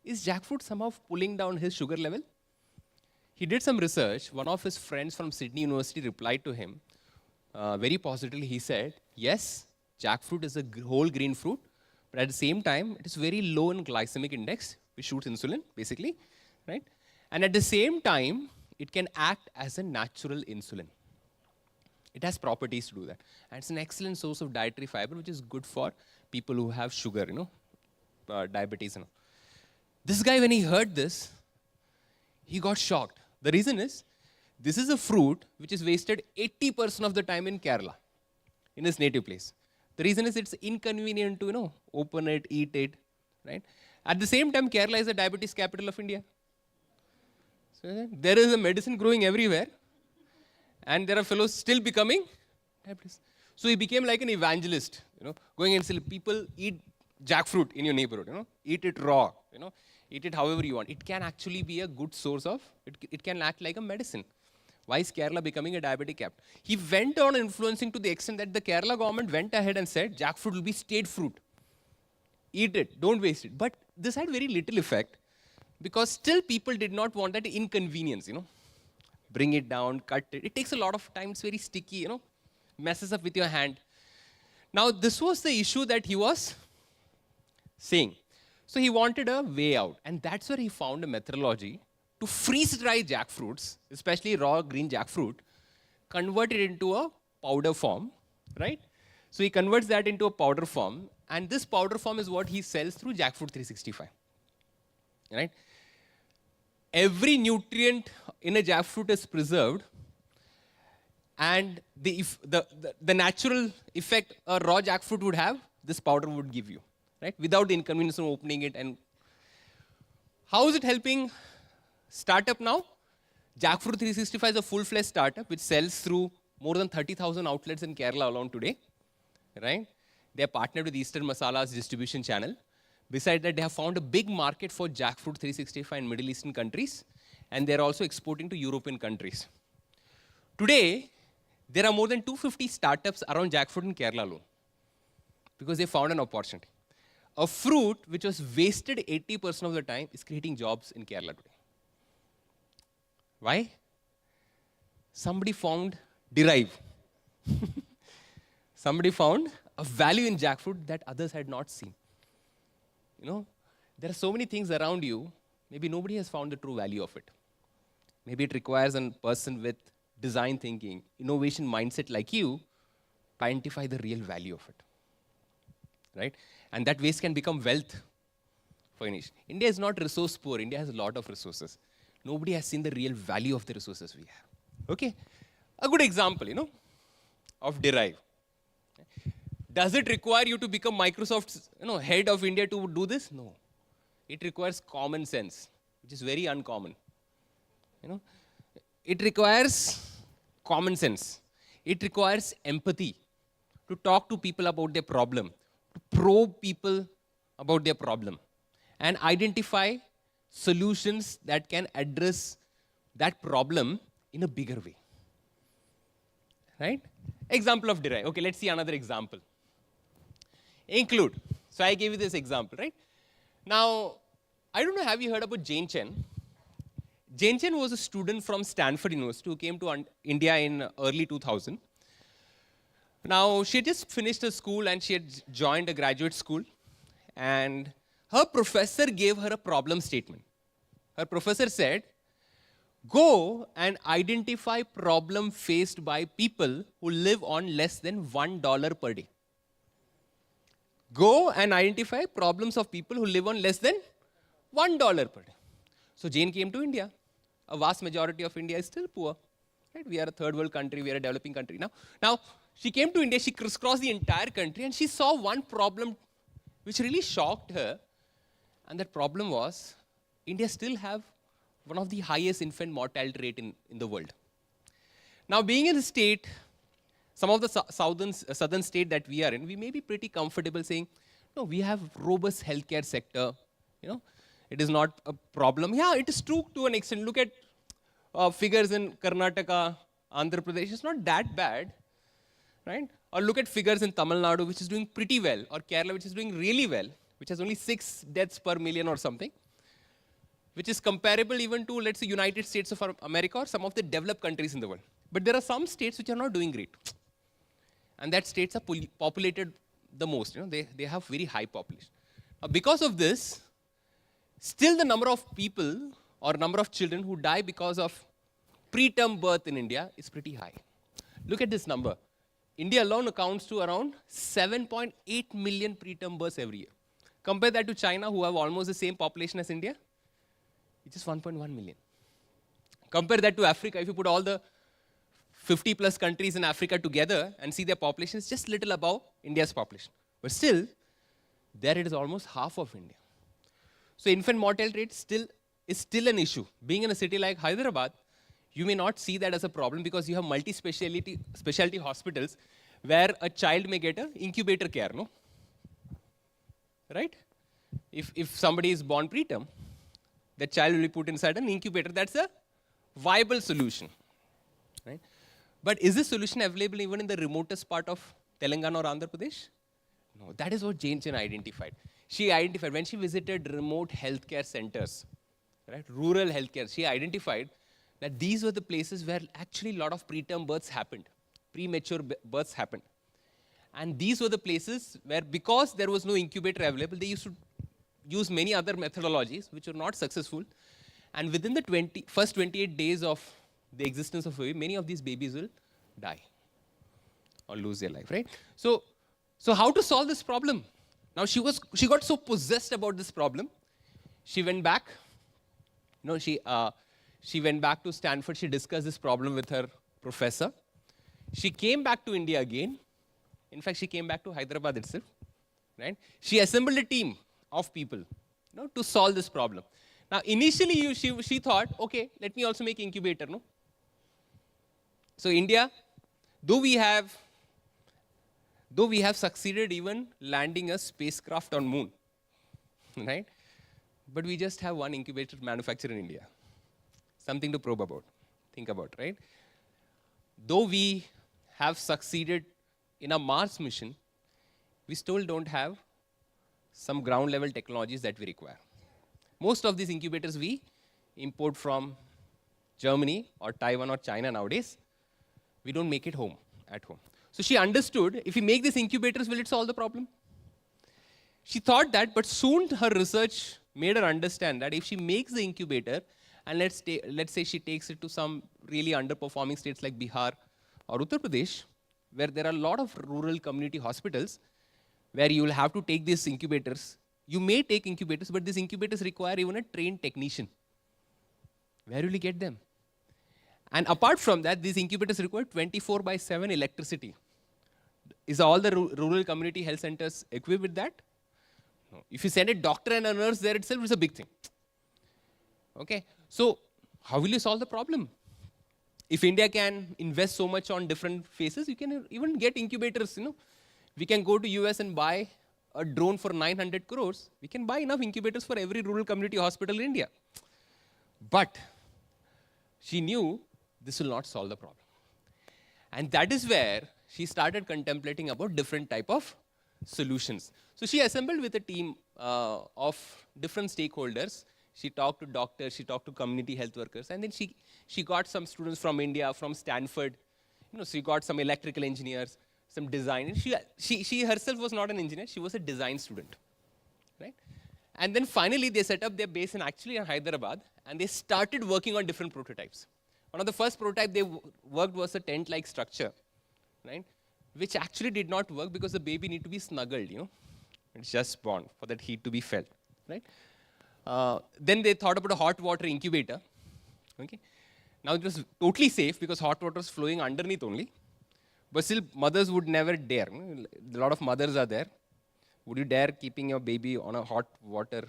Is jackfruit somehow pulling down his sugar level? He did some research. One of his friends from Sydney University replied to him very positively. He said, "Yes, jackfruit is a whole green fruit, but at the same time, it is very low in glycemic index, which shoots insulin, basically, right? And at the same time, it can act as a natural insulin. It has properties to do that. And it's an excellent source of dietary fiber, which is good for people who have sugar, diabetes and all." This guy, when he heard this, he got shocked. The reason is, this is a fruit which is wasted 80% of the time in Kerala, in his native place. The reason is it's inconvenient to, open it, eat it, right? At the same time, Kerala is the diabetes capital of India. So there is a medicine growing everywhere, and there are fellows still becoming diabetes. So he became like an evangelist, going and saying, "People, eat jackfruit in your neighborhood, eat it raw, eat it however you want. It can actually be a good source of, it can act like a medicine." Why is Kerala becoming a diabetic capital? He went on influencing to the extent that the Kerala government went ahead and said, jackfruit will be state fruit. Eat it, don't waste it. But this had very little effect, because still people did not want that inconvenience, bring it down, cut it. It takes a lot of time. It's very sticky, messes up with your hand. Now, this was the issue that he was saying. So he wanted a way out, and that's where he found a methodology to freeze-dry jackfruits, especially raw green jackfruit, convert it into a powder form, right? So he converts that into a powder form, and this powder form is what he sells through Jackfruit 365, right? Every nutrient in a jackfruit is preserved, and the natural effect a raw jackfruit would have, this powder would give you, right? Without the inconvenience of opening it. And how is it helping startup now? Jackfruit 365 is a full-fledged startup which sells through more than 30,000 outlets in Kerala alone today, right? They are partnered with Eastern Masala's distribution channel. Besides that, they have found a big market for Jackfruit 365 in Middle Eastern countries, and they're also exporting to European countries. Today, there are more than 250 startups around jackfruit in Kerala alone, because they found an opportunity. A fruit which was wasted 80% of the time is creating jobs in Kerala today. Why? Somebody found derive. Somebody found a value in jackfruit that others had not seen. There are so many things around you, maybe nobody has found the true value of it. Maybe it requires a person with design thinking, innovation mindset like you to identify the real value of it, right? And that waste can become wealth for a nation. India is not resource poor. India has a lot of resources. Nobody has seen the real value of the resources we have, okay? A good example, of derive. Does it require you to become Microsoft's head of India to do this? No. It requires common sense, which is very uncommon. It requires common sense. It requires empathy to talk to people about their problem, to probe people about their problem, and identify solutions that can address that problem in a bigger way. Right? Example of derive. Okay, let's see another example. Include. So I gave you this example, right? Now, I don't know, have you heard about Jane Chen? Jane Chen was a student from Stanford University who came to India in early 2000. Now, she had just finished her school and she had joined a graduate school. And her professor gave her a problem statement. Her professor said, go and identify problem faced by people who live on less than $1 per day. Go and identify problems of people who live on less than $1 per day. So Jane came to India. A vast majority of India is still poor. Right? We are a third world country, we are a developing country now. She came to India, she crisscrossed the entire country, and she saw one problem which really shocked her. And that problem was, India still have one of the highest infant mortality rate in the world. Now, being in the state, some of the southern state that we are in, we may be pretty comfortable saying, no, we have robust healthcare sector. It is not a problem. Yeah, it is true to an extent. Look at figures in Karnataka, Andhra Pradesh. It's not that bad, right? Or look at figures in Tamil Nadu, which is doing pretty well, or Kerala, which is doing really well, which has only 6 deaths per million or something, which is comparable even to, let's say, United States of America or some of the developed countries in the world. But there are some states which are not doing great. And that states are populated the most. They have very high population. Now, because of this, still the number of people or number of children who die because of preterm birth in India is pretty high. Look at this number. India alone accounts to around 7.8 million preterm births every year. Compare that to China, who have almost the same population as India. It's just 1.1 million. Compare that to Africa. If you put all the 50 plus countries in Africa together and see their population, it's just little above India's population. But still, there it is almost half of India. So infant mortality rate is still an issue. Being in a city like Hyderabad, you may not see that as a problem because you have specialty hospitals where a child may get an incubator care, no? Right? If somebody is born preterm, the child will be put inside an incubator. That's a viable solution, right? But is this solution available even in the remotest part of Telangana or Andhra Pradesh? No, that is what Jane Chen identified. She identified when she visited remote healthcare centers right? Rural healthcare. She identified that these were the places where actually a lot of preterm births happened, premature births happened. And these were the places where, because there was no incubator available, they used to use many other methodologies which were not successful. And within the first 28 days of the existence of a baby, many of these babies will die or lose their life, right? So how to solve this problem? Now she got so possessed about this problem, she went back. She went back to Stanford. She discussed this problem with her professor. She came back to India again. In fact, she came back to Hyderabad itself, right? She assembled a team of people, to solve this problem. Now, initially, she thought, okay, let me also make incubator, no? So India, though we have succeeded even landing a spacecraft on moon, right? But we just have one incubator manufacturer in India. Something to probe about, think about, right? Though we have succeeded in a Mars mission, we still don't have some ground level technologies that we require. Most of these incubators we import from Germany or Taiwan or China nowadays. We don't make it at home. So she understood, if we make these incubators, will it solve the problem? She thought that, but soon her research made her understand that if she makes the incubator, and let's say she takes it to some really underperforming states like Bihar or Uttar Pradesh, where there are a lot of rural community hospitals, where you will have to take these incubators. You may take incubators, but these incubators require even a trained technician. Where will you get them? And apart from that, these incubators require 24/7 electricity. Is all the rural community health centers equipped with that? No. If you send a doctor and a nurse there itself, it's a big thing. Okay, so how will you solve the problem? If India can invest so much on different phases, you can even get incubators, We can go to US and buy a drone for 900 crores. We can buy enough incubators for every rural community hospital in India. But she knew this will not solve the problem. And that is where she started contemplating about different type of solutions. So she assembled with a team of different stakeholders. She talked to doctors, she talked to community health workers, and then she got some students from India, from Stanford. She got some electrical engineers, some design. And she herself was not an engineer, she was a design student, right? And then finally they set up their base in Hyderabad, and they started working on different prototypes. One of the first prototype they worked was a tent-like structure, right? Which actually did not work because the baby need to be snuggled, It's just born for that heat to be felt, right? Then they thought about a hot water incubator. Okay, now it was totally safe because hot water was flowing underneath only. But still, mothers would never dare. A lot of mothers are there. Would you dare keeping your baby on a hot water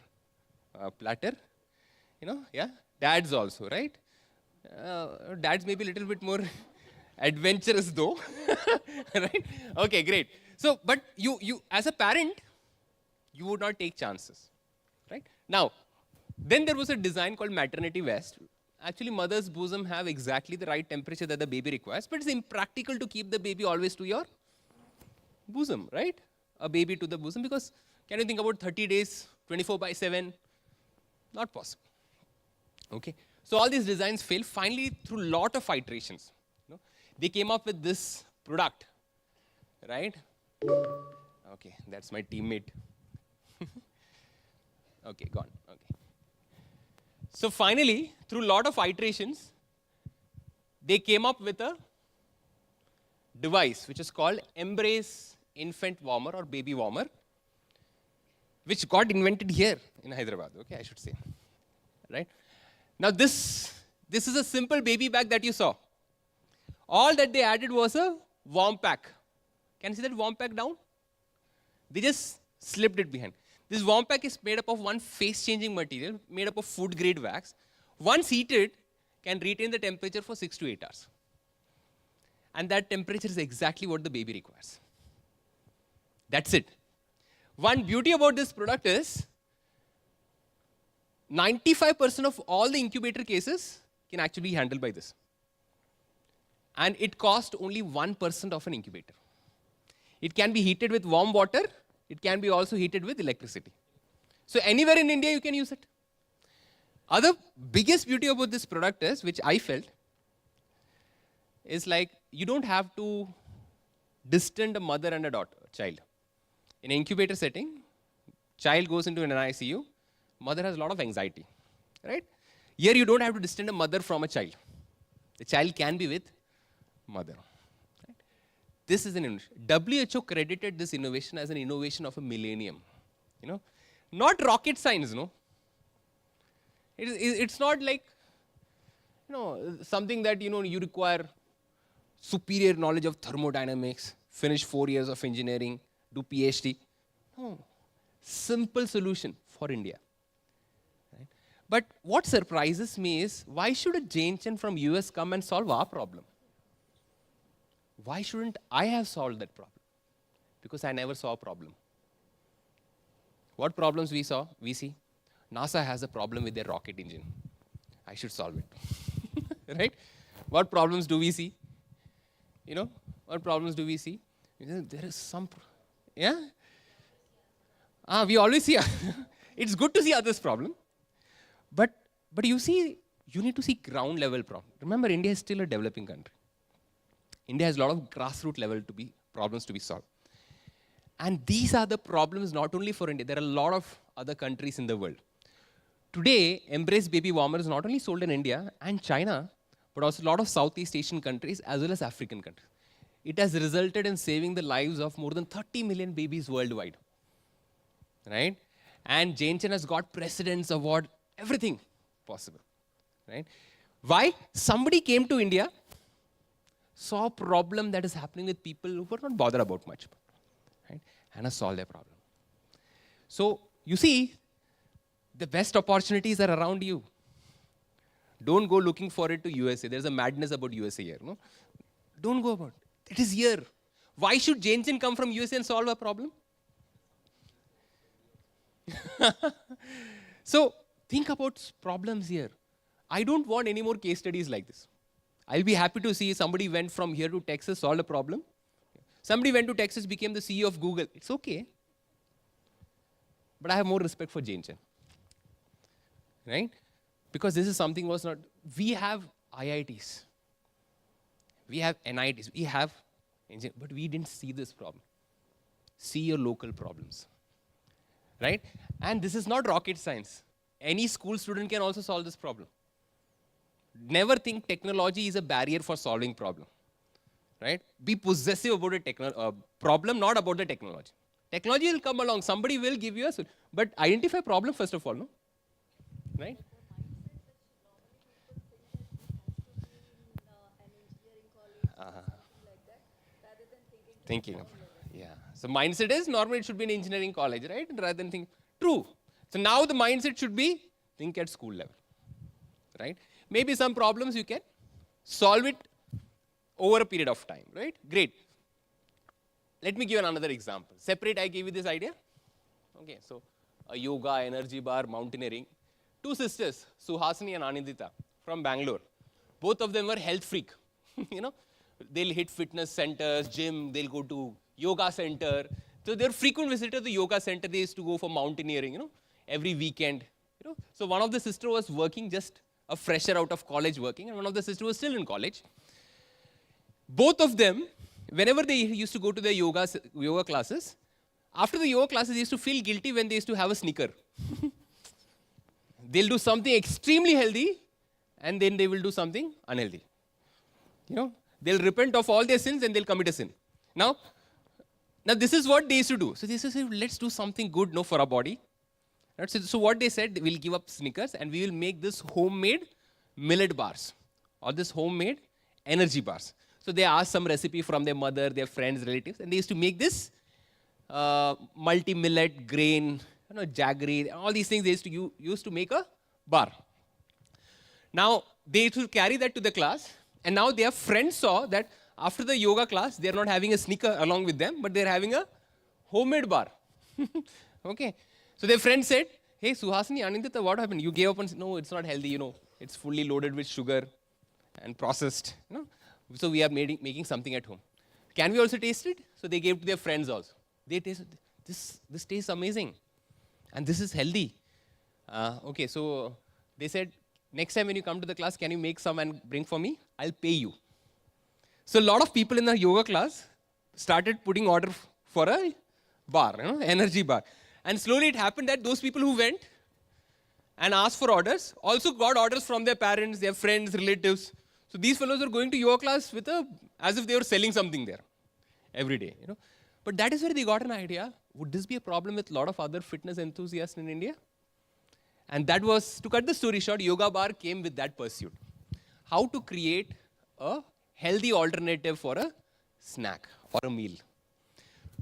platter? Yeah. Dads also, right? Dads may be a little bit more adventurous though, right? Okay, great. So, but you as a parent, you would not take chances, right? Now, then there was a design called maternity vest. Actually, mother's bosom have exactly the right temperature that the baby requires, but it's impractical to keep the baby always to your bosom, right? A baby to the bosom, because can you think about 30 days, 24/7? Not possible. Okay. So all these designs failed. Finally, through a lot of iterations, they came up with this product, right? Okay, that's my teammate. Okay, gone. Okay. So finally, through a lot of iterations, they came up with a device which is called Embrace Infant Warmer or Baby Warmer, which got invented here in Hyderabad, okay, I should say, right? Now this is a simple baby bag that you saw. All that they added was a warm pack. Can you see that warm pack down? They just slipped it behind. This warm pack is made up of one phase-changing material, made up of food-grade wax. Once heated, can retain the temperature for 6 to 8 hours. And that temperature is exactly what the baby requires. That's it. One beauty about this product is 95% of all the incubator cases can actually be handled by this. And it costs only 1% of an incubator. It can be heated with warm water. It can be also heated with electricity. So anywhere in India, you can use it. Other biggest beauty about this product is, which I felt, is like you don't have to distance a mother and a child. In an incubator setting, child goes into an ICU, mother has a lot of anxiety, right? Here you don't have to distance a mother from a child. The child can be with mother. Right? This is an innovation. WHO credited this innovation as an innovation of a millennium. You know, not rocket science, no. It's not like, you know, something that, you know, you require superior knowledge of thermodynamics, finish 4 years of engineering, do PhD. No, simple solution for India. Right? But what surprises me is, why should a Jain Chen from US come and solve our problem? Why shouldn't I have solved that problem? Because I never saw a problem. What problems we see? NASA has a problem with their rocket engine. I should solve it. Right? What problems do we see? You know, what problems do we see? There is some, yeah? We always see, it's good to see others' problem. But you see, you need to see ground level problem. Remember, India is still a developing country. India has a lot of grassroots level problems to be solved. And these are the problems not only for India, there are a lot of other countries in the world. Today, Embrace baby warmer is not only sold in India and China, but also a lot of Southeast Asian countries as well as African countries. It has resulted in saving the lives of more than 30 million babies worldwide. Right? And Jain Chen has got President's Award, everything possible. Right? Why? Somebody came to India, saw a problem that is happening with people who were not bothered about much. Right? And has solved their problem. So, you see, the best opportunities are around you. Don't go looking for it to USA. There's a madness about USA here. No? Don't go about it. It is here. Why should Jain Chen come from USA and solve a problem? So, think about problems here. I don't want any more case studies like this. I'll be happy to see somebody went from here to Texas, solved a problem. Somebody went to Texas, became the CEO of Google. It's okay. But I have more respect for Jain Chen. Right? Because this is something was not, we have IITs, we have NITs, we have, but we didn't see this problem. See your local problems. Right? And this is not rocket science. Any school student can also solve this problem. Never think technology is a barrier for solving problem. Right? Be possessive about a problem, not about the technology. Technology will come along, somebody will give you a solution. But identify problem first of all, no? Right? Thinking of, yeah. So mindset is normally it should be in engineering college, right? Rather than think, true. So now the mindset should be think at school level, right? Maybe some problems you can solve it over a period of time, right? Great. Let me give another example. Separate, I gave you this idea. Okay, so a yoga, energy bar, mountaineering. Two sisters, Suhasini and Anindita from Bangalore. Both of them were health freak. You know, they'll hit fitness centers, gym, they'll go to yoga center. So they're frequent visitors to the yoga center. They used to go for mountaineering, you know, every weekend. You know, so one of the sisters was working, just a fresher out of college working, and one of the sisters was still in college. Both of them, whenever they used to go to their yoga classes, after the yoga classes, they used to feel guilty when they used to have a sneaker. They'll do something extremely healthy, and then they will do something unhealthy. You know, they'll repent of all their sins and they'll commit a sin. Now this is what they used to do. So they used to say, let's do something good, no, for our body. Right? So what they said, we'll give up Snickers and we will make this homemade millet bars or this homemade energy bars. So they asked some recipe from their mother, their friends, relatives, and they used to make this multi-millet grain, you know, jaggery, all these things they used to make a bar. Now they used to carry that to the class, and now their friends saw that after the yoga class, they're not having a sneaker along with them, but they're having a homemade bar. Okay. So their friend said, hey, Suhasini, Anindita, what happened? You gave up and said, no, it's not healthy, you know. It's fully loaded with sugar and processed, you know. So we are making something at home. Can we also taste it? So they gave to their friends also. They tasted, this tastes amazing. And this is healthy. Okay, so They said, next time when you come to the class, can you make some and bring for me? I'll pay you. So a lot of people in the yoga class started putting order for a bar, energy bar. And slowly it happened that those people who went and asked for orders also got orders from their parents, their friends, relatives. So these fellows were going to yoga class with as if they were selling something there every day. But that is where they got an idea. Would this be a problem with a lot of other fitness enthusiasts in India? And that was, to cut the story short, Yoga Bar came with that pursuit. How to create a healthy alternative for a snack or a meal.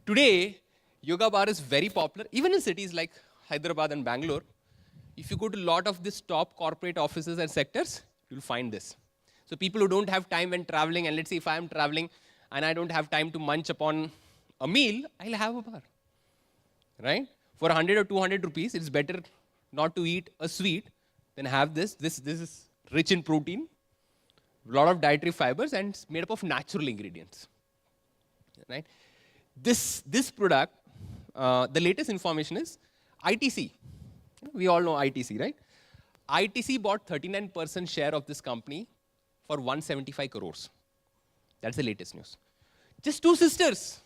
Today, Yoga Bar is very popular, even in cities like Hyderabad and Bangalore. If you go to a lot of these top corporate offices and sectors, you'll find this. So people who don't have time when traveling, and let's say if I'm traveling and I don't have time to munch upon a meal, I'll have a bar. Right? For 100 or 200 rupees, it's better not to eat a sweet than have this. This is rich in protein, a lot of dietary fibers, and it's made up of natural ingredients. Right? This product, the latest information is ITC. We all know ITC, right? ITC bought 39% share of this company for 175 crores. That's the latest news. Just two sisters.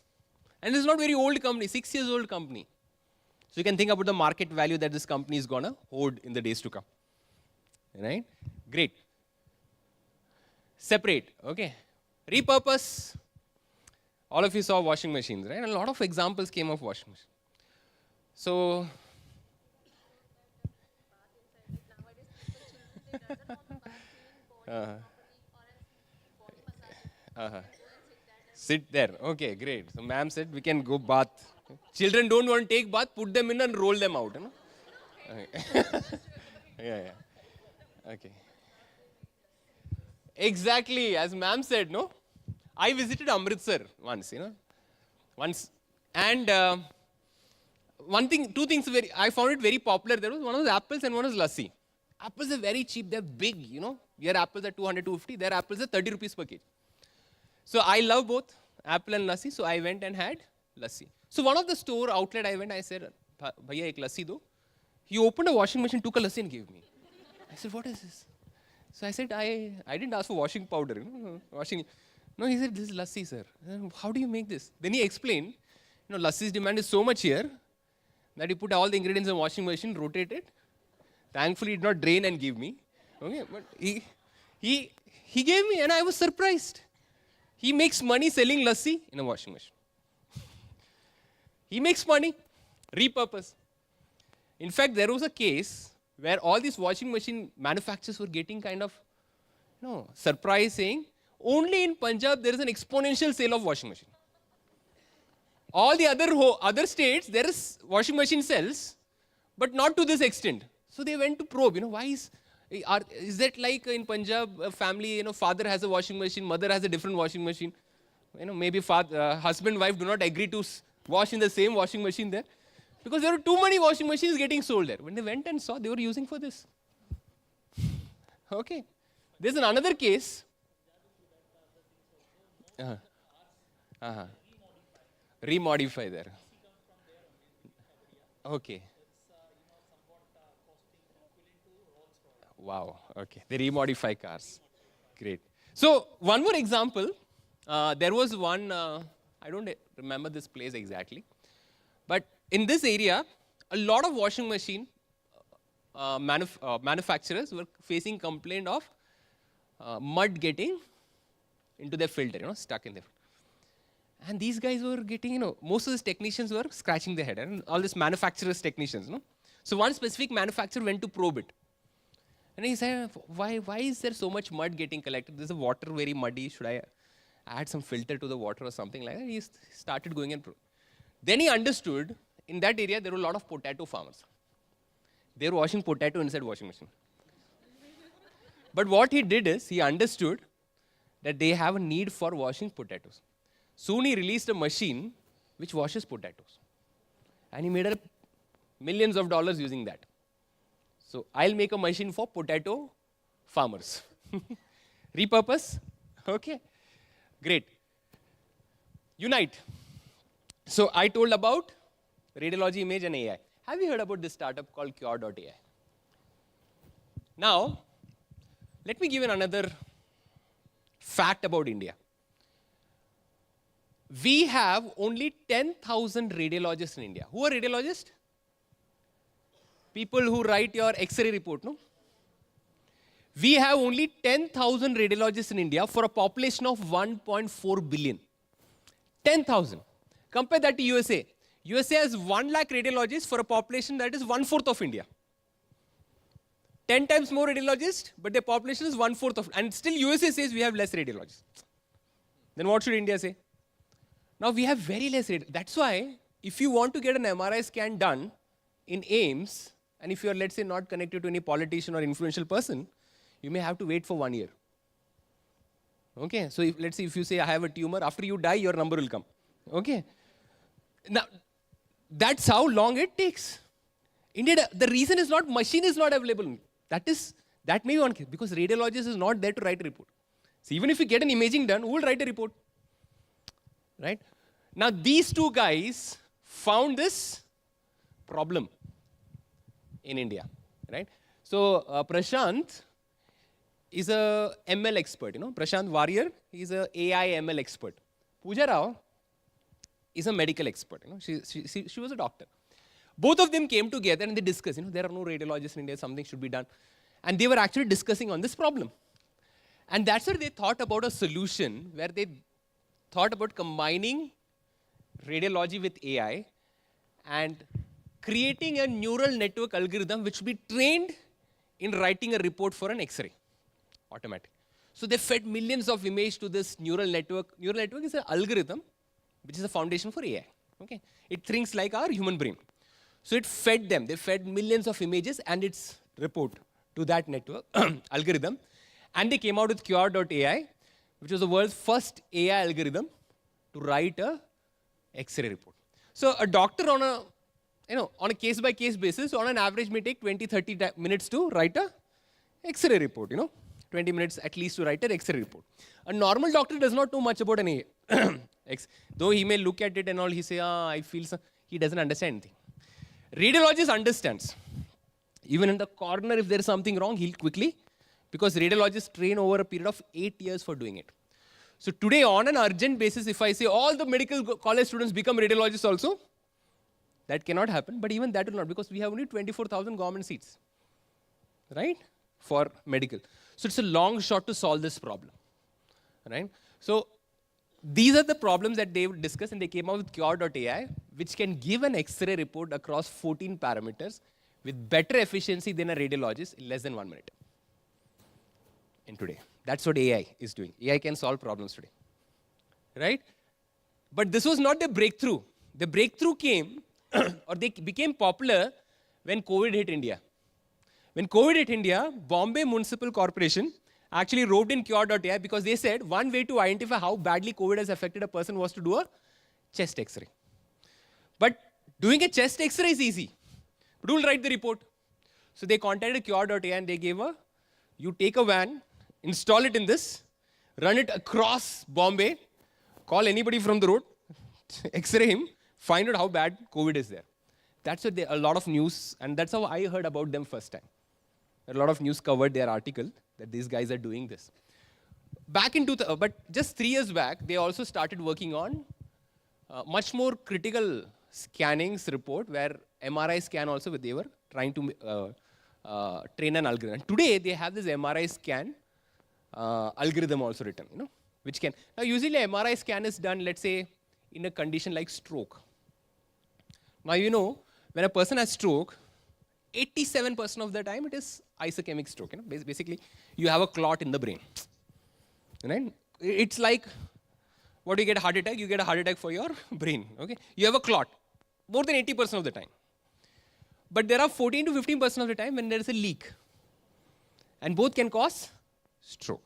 And it's not very old company, 6 years old company. So you can think about the market value that this company is gonna hold in the days to come. Right? Great. Separate, okay. Repurpose. All of you saw washing machines, right? A lot of examples came of washing machines. So, sit there. Okay, great. So ma'am said we can go bath. Children don't want to take bath, put them in and roll them out. Okay. Yeah. Okay. Exactly, as ma'am said, no? I visited Amritsar once, and two things I found it very popular. There was one was apples and one was lassi. Apples are very cheap, they're big, Your apples are 200, 250, their apples are 30 rupees per kg. So I love both apple and lassi, so I went and had lassi. So one of the store outlet I went, I said, Bhaiya, ek lassi do. He opened a washing machine, took a lassi and gave me. I said, what is this? So I said, I didn't ask for washing powder, No, he said, this is lassi, sir. How do you make this? Then he explained, lassi's demand is so much here that he put all the ingredients in a washing machine, rotate it. Thankfully, it did not drain and give me. Okay, but he gave me, and I was surprised. He makes money selling lassi in a washing machine. He makes money, repurpose. In fact, there was a case where all these washing machine manufacturers were getting kind of, surprise saying, only in Punjab there is an exponential sale of washing machine. All the other states, there is washing machine sales, but not to this extent. So they went to probe, why is that like in Punjab, a family, father has a washing machine, mother has a different washing machine. Maybe husband, wife do not agree to wash in the same washing machine there. Because there were too many washing machines getting sold there. When they went and saw, they were using for this. Okay. There's another case. Remodify there. Okay. Wow. Okay. They remodify cars. Great. So one more example. There was one, I don't remember this place exactly. But in this area, a lot of washing machine manufacturers were facing complaint of mud getting into their filter, stuck in there. And these guys were getting, most of these technicians were scratching their head, and all these manufacturers, technicians, So one specific manufacturer went to probe it. And he said, why is there so much mud getting collected? There's a water very muddy. Should I add some filter to the water or something like that? He started going and probe. Then he understood, in that area, there were a lot of potato farmers. They were washing potato inside washing machine. But what he did is, he understood that they have a need for washing potatoes. Soon he released a machine which washes potatoes. And he made millions of dollars using that. So I'll make a machine for potato farmers. Repurpose? Okay. Great. Unite. So I told about radiology image and AI. Have you heard about this startup called Cure.ai? Now, let me give you another fact about India. We have only 10,000 radiologists in India. Who are radiologists? People who write your X-ray report, no? We have only 10,000 radiologists in India for a population of 1.4 billion. 10,000. Compare that to USA. USA has 1 lakh radiologists for a population that is 1/4 of India. 10 times more radiologists, but their population is 1/4 of, and still USA says we have less radiologists. Then what should India say? Now we have very less radiologists. That's why if you want to get an MRI scan done in AIMS, and if you're, let's say, not connected to any politician or influential person, you may have to wait for 1 year. Okay, so if, let's say if you say I have a tumor, after you die, your number will come. Okay. Now, that's how long it takes. India, the reason is not machine is not available. That may be one case, because radiologist is not there to write a report. So even if you get an imaging done, who will write a report? Right? Now these two guys found this problem in India. Right? So Prashant is a ML expert. You know, Prashant Warrior, he's a AI ML expert. Pooja Rao is a medical expert. You know, she was a doctor. Both of them came together and they discussed, you know, there are no radiologists in India, something should be done. And they were actually discussing on this problem. And that's where they thought about a solution where they thought about combining radiology with AI and creating a neural network algorithm which would be trained in writing a report for an X-ray, automatic. So they fed millions of images to this neural network. Neural network is an algorithm which is a foundation for AI. Okay? It thinks like our human brain. So it fed them. They fed millions of images and its report to that network algorithm. And they came out with Cure.ai, which was the world's first AI algorithm to write a X-ray report. So a doctor on a case-by-case basis, on an average may take 20-30 minutes to write a X-ray report. 20 minutes at least to write an X-ray report. A normal doctor does not know much about an AI. Though he may look at it and all, he say, I feel so. He doesn't understand anything. Radiologist understands. Even in the corner, if there is something wrong, he'll quickly, because radiologists train over a period of 8 years for doing it. So today, on an urgent basis, if I say all the medical college students become radiologists also, that cannot happen, but even that will not, because we have only 24,000 government seats, right, for medical. So it's a long shot to solve this problem, right? So these are the problems that they would discuss, and they came out with Cure.ai, which can give an X-ray report across 14 parameters with better efficiency than a radiologist in less than 1 minute. And today, that's what AI is doing. AI can solve problems today, right? But this was not the breakthrough. The breakthrough came, or they became popular when COVID hit India. When COVID hit India, Bombay Municipal Corporation actually wrote in Cure.ai because they said one way to identify how badly COVID has affected a person was to do a chest X-ray. But doing a chest X-ray is easy. But who will write the report? So they contacted Cure.ai and they gave you take a van, install it in this, run it across Bombay, call anybody from the road, X-ray him, find out how bad COVID is there. That's what a lot of news, and that's how I heard about them first time. A lot of news covered their article that these guys are doing this. But just 3 years back, they also started working on much more critical scannings report where MRI scan also, they were trying to train an algorithm. And today, they have this MRI scan algorithm also written, which can. Now, usually MRI scan is done, let's say, in a condition like stroke. Now, when a person has stroke, 87% of the time it is ischemic stroke. Basically, you have a clot in the brain. Right? It's like, what do you get a heart attack? You get a heart attack for your brain. Okay? You have a clot, more than 80% of the time. But there are 14 to 15% of the time when there is a leak. And both can cause stroke.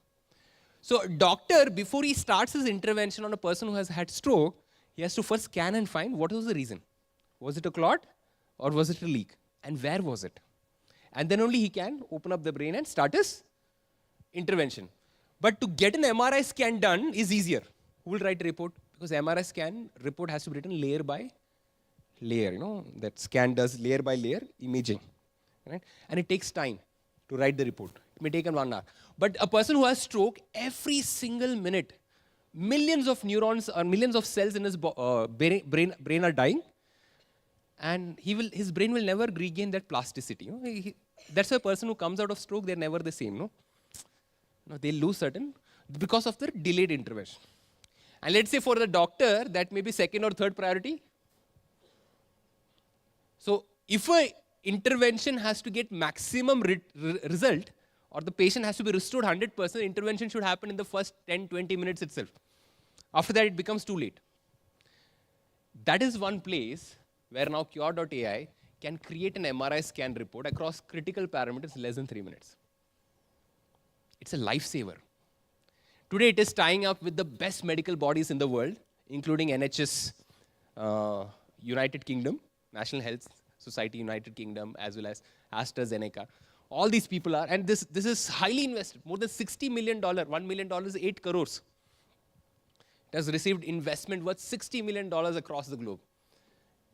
So a doctor, before he starts his intervention on a person who has had stroke, he has to first scan and find what was the reason. Was it a clot or was it a leak? And where was it? And then only he can open up the brain and start his intervention. But to get an MRI scan done is easier. Who will write a report? Because MRI scan report has to be written layer by layer. That scan does layer by layer imaging. Right? And it takes time to write the report. It may take him 1 hour. But a person who has stroke, every single minute, millions of neurons or millions of cells in his brain are dying, and his brain will never regain that plasticity. You know? That's why a person who comes out of stroke, they're never the same. No, they lose certain because of the delayed intervention. And let's say for the doctor, that may be second or third priority. So if a intervention has to get maximum result, or the patient has to be restored 100%, intervention should happen in the first 10-20 minutes itself. After that, it becomes too late. That is one place where now Cure.ai can create an MRI scan report across critical parameters in less than 3 minutes. It's a lifesaver. Today, it is tying up with the best medical bodies in the world, including NHS, United Kingdom, National Health Society, United Kingdom, as well as AstraZeneca. All these people are, and this is highly invested, more than $60 million, $1 million is 8 crores. It has received investment worth $60 million across the globe.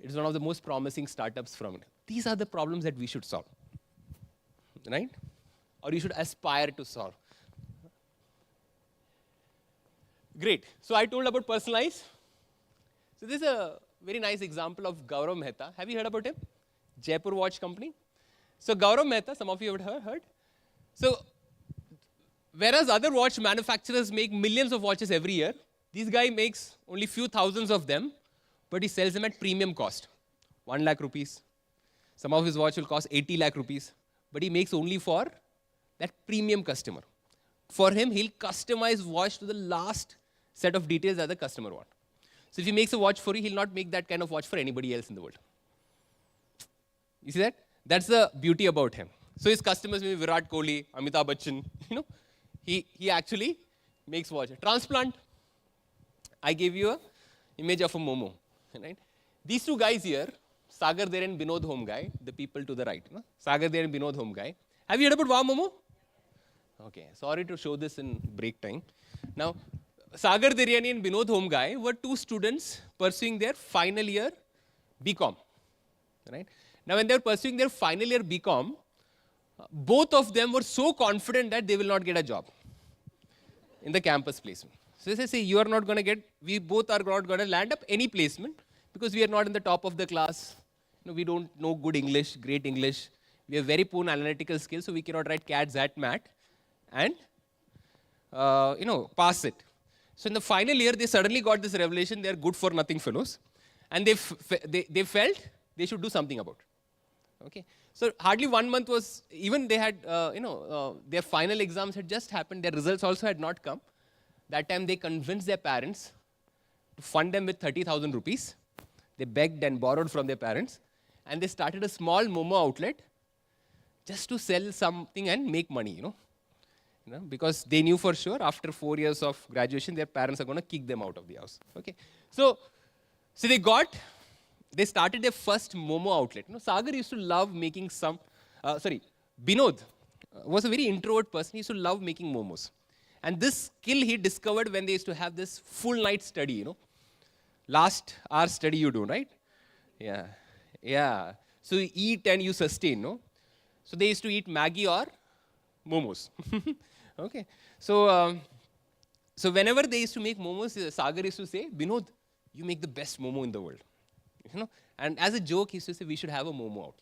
It is one of the most promising startups from it. These are the problems that we should solve, right? Or you should aspire to solve. Great. So I told about personalized. So this is a very nice example of Gaurav Mehta. Have you heard about him? Jaipur Watch Company. So Gaurav Mehta, some of you have heard. So whereas other watch manufacturers make millions of watches every year, this guy makes only few thousands of them, but he sells them at premium cost. 1 lakh rupees. Some of his watch will cost 80 lakh rupees, but he makes only for that premium customer. For him, he'll customize watch to the last set of details that the customer wants. So if he makes a watch for you, he'll not make that kind of watch for anybody else in the world. You see that? That's the beauty about him. So his customers may be Virat Kohli, Amitabh Bachchan, you know. He actually makes watch. Transplant. I gave you an image of a Momo, right? These two guys here, Sagar there and Binod Home Guy, the people to the right. No? Sagar there and Binod Home Guy. Have you heard about Wow Momo? Okay, sorry to show this in break time. Now, Sagar Deryani and Binod Home Guy were two students pursuing their final year BCom, right? Now, when they were pursuing their final year BCom, both of them were so confident that they will not get a job in the campus placement. So they say, you are not going to get, we both are not going to land up any placement because we are not in the top of the class. You know, we don't know good English, great English. We have very poor analytical skills, so we cannot write CAT, ZAT, MAT and, pass it. So in the final year, they suddenly got this revelation, they are good for nothing fellows. And they felt they should do something about it. Okay. So hardly 1 month was, even they had, their final exams had just happened, their results also had not come. That time they convinced their parents to fund them with 30,000 rupees. They begged and borrowed from their parents. And they started a small Momo outlet just to sell something and make money, you know, because they knew for sure after 4 years of graduation, their parents are going to kick them out of the house. Okay. So they started their first Momo outlet. You know, Sagar used to love making Binod was a very introvert person. He used to love making momos. And this skill he discovered when they used to have this full night study, you know. Last hour study you do, right? Yeah. Yeah. So you eat and you sustain, no? So they used to eat Maggi or momos. Okay. So whenever they used to make momos, Sagar used to say, Binod, you make the best momo in the world. You know? And as a joke, he used to say, we should have a momo outlet.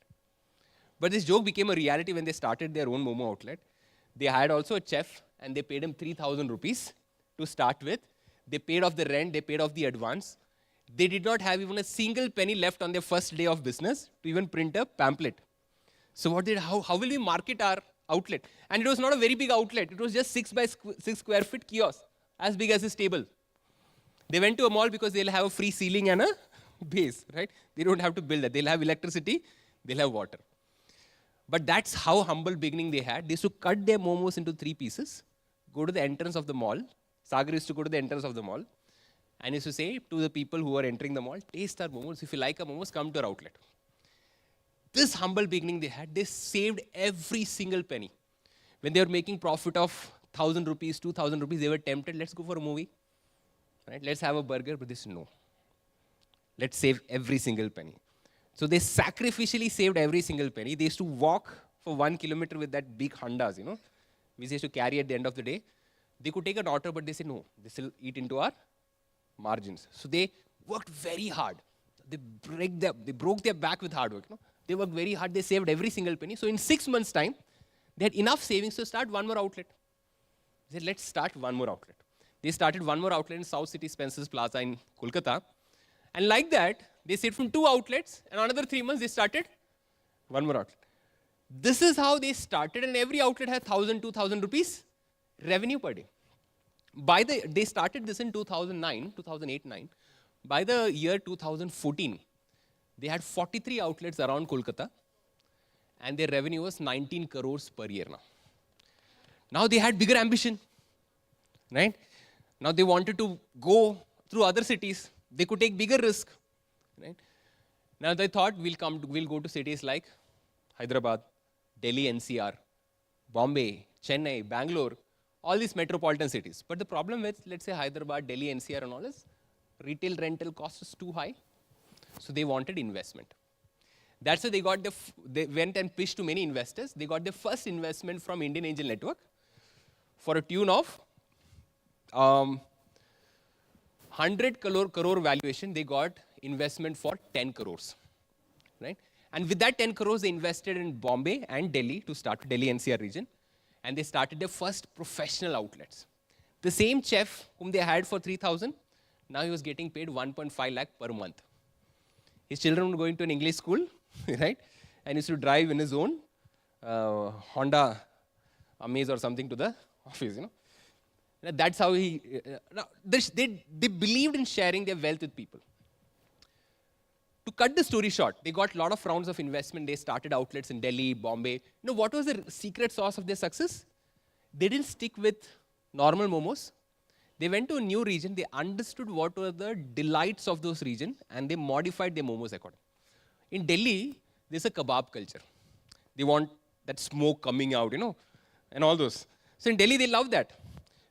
But this joke became a reality when they started their own momo outlet. They hired also a chef and they paid him 3,000 rupees to start with. They paid off the rent, they paid off the advance. They did not have even a single penny left on their first day of business to even print a pamphlet. So how will we market our outlet? And it was not a very big outlet. It was just 6 by 6 square feet kiosk, as big as this table. They went to a mall because they'll have a free ceiling and a base, right? They don't have to build that. They'll have electricity, they'll have water. But that's how humble beginning they had. They used to cut their momos into 3 pieces, go to the entrance of the mall. Sagar used to go to the entrance of the mall and used to say to the people who are entering the mall, taste our momos. If you like our momos, come to our outlet. This humble beginning they had, they saved every single penny. When they were making profit of 1,000 rupees, 2,000 rupees, they were tempted, let's go for a movie. Right? Let's have a burger, but they said no. Let's save every single penny. So they sacrificially saved every single penny. They used to walk for 1 kilometer with that big Hondas, we used to carry at the end of the day. They could take an order, but they said, no, this will eat into our margins. So they worked very hard. They broke their back with hard work. They worked very hard. They saved every single penny. So in 6 months' time, they had enough savings to start one more outlet. They said, let's start one more outlet. They started one more outlet in South City Spencer's Plaza in Kolkata. And like that, they said from 2 outlets, and another 3 months, they started one more outlet. This is how they started, and every outlet had 1,000, 2,000 rupees revenue per day. They started this in 2008-9. By the year 2014, they had 43 outlets around Kolkata, and their revenue was 19 crores per year now. Now they had bigger ambition, right? Now they wanted to go through other cities. They could take bigger risk, right? Now they thought we'll go to cities like Hyderabad, Delhi NCR, Bombay, Chennai, Bangalore, all these metropolitan cities. But the problem with, let's say, Hyderabad, Delhi NCR and all is retail rental cost is too high. So they wanted investment. That's why they went and pitched to many investors. They got their first investment from Indian Angel Network for a tune of 100 crore valuation. They got investment for 10 crores, right? And with that 10 crores, they invested in Bombay and Delhi to start Delhi NCR region. And they started their first professional outlets. The same chef whom they hired for 3,000, now he was getting paid 1.5 lakh per month. His children were going to an English school, right? And he used to drive in his own Honda Amaze or something to the office, That's how they believed in sharing their wealth with people. To cut the story short, they got a lot of rounds of investment. They started outlets in Delhi, Bombay. What was the secret sauce of their success? They didn't stick with normal momos. They went to a new region. They understood what were the delights of those regions, and they modified their momos accordingly. In Delhi, there's a kebab culture. They want that smoke coming out, and all those. So in Delhi, they love that.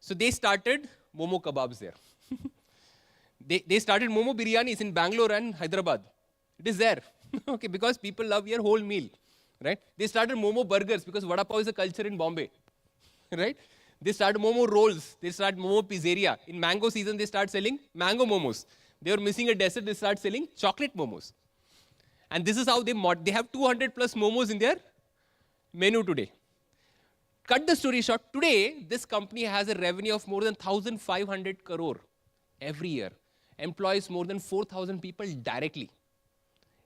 So they started momo kebabs there. They started momo biryanis in Bangalore and Hyderabad. It is there, okay, because people love your whole meal, right? They started momo burgers because vada pav is a culture in Bombay, right? They started momo rolls. They started momo pizzeria. In mango season, they start selling mango momos. They were missing a dessert. They start selling chocolate momos. And this is how they have 200 plus momos in their menu today. Cut the story short. Today, this company has a revenue of more than 1,500 crore every year. Employs more than 4,000 people directly.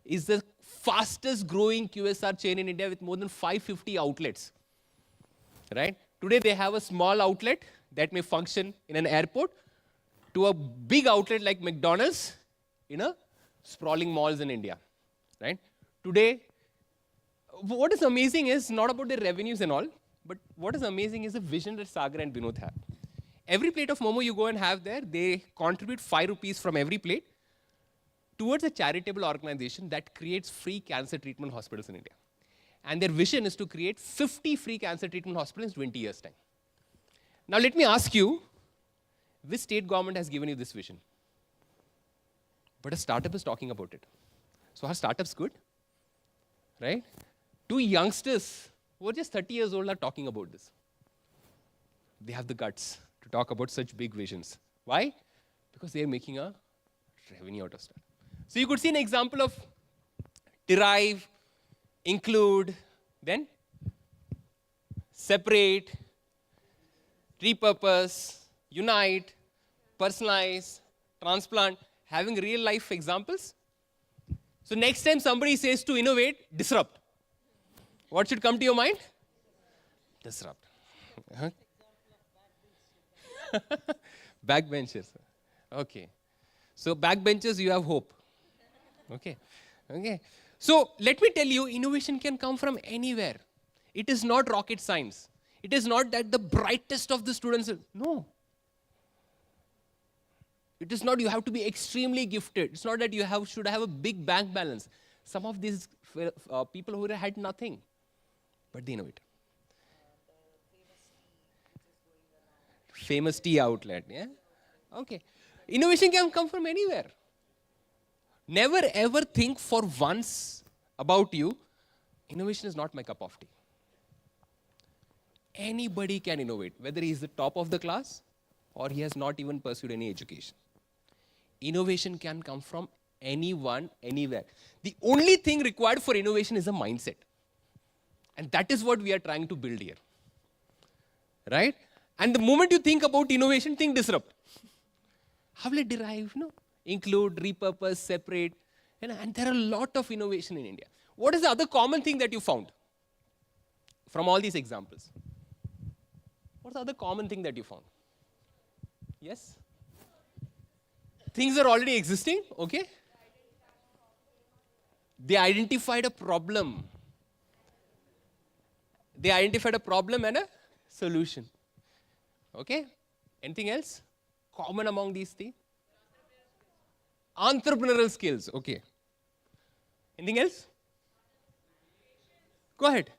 Is the fastest growing QSR chain in India with more than 550 outlets, right? Today they have a small outlet that may function in an airport to a big outlet like McDonald's in a sprawling malls in India, right? Today, what is amazing is not about the revenues and all, but what is amazing is the vision that Sagar and Binod have. Every plate of momo you go and have there, they contribute 5 rupees from every plate towards a charitable organization that creates free cancer treatment hospitals in India. And their vision is to create 50 free cancer treatment hospitals in 20 years' time. Now let me ask you, which state government has given you this vision? But a startup is talking about it. So are startups good? Right? 2 youngsters who are just 30 years old are talking about this. They have the guts to talk about such big visions. Why? Because they are making a revenue out of startup. So you could see an example of derive, include, then separate, repurpose, unite, personalize, transplant, having real life examples. So next time somebody says to innovate, disrupt. What should come to your mind? Disrupt. Backbenchers. Okay. So backbenchers, you have hope. Okay. Okay. So let me tell you, innovation can come from anywhere. It is not rocket science. It is not that the brightest of the students. No. It is not you have to be extremely gifted. It's not that you should have a big bank balance. Some of these people who had nothing, but they innovate. Famous tea outlet, yeah? Okay. Innovation can come from anywhere. Never ever think for once about you, innovation is not my cup of tea. anybody can innovate, whether he is the top of the class or he has not even pursued any education. Innovation can come from anyone, anywhere. The only thing required for innovation is a mindset. And that is what we are trying to build here. Right? And the moment you think about innovation, think disrupt. How will it derive? No? Include, repurpose, separate. And there are a lot of innovation in India. What is the other common thing that you found from all these examples? What's the other common thing that you found? Yes? Things are already existing, okay? They identified a problem. They identified a problem and a solution. Okay? Anything else? Common among these three? Entrepreneurial skills, okay. Anything else? Go ahead.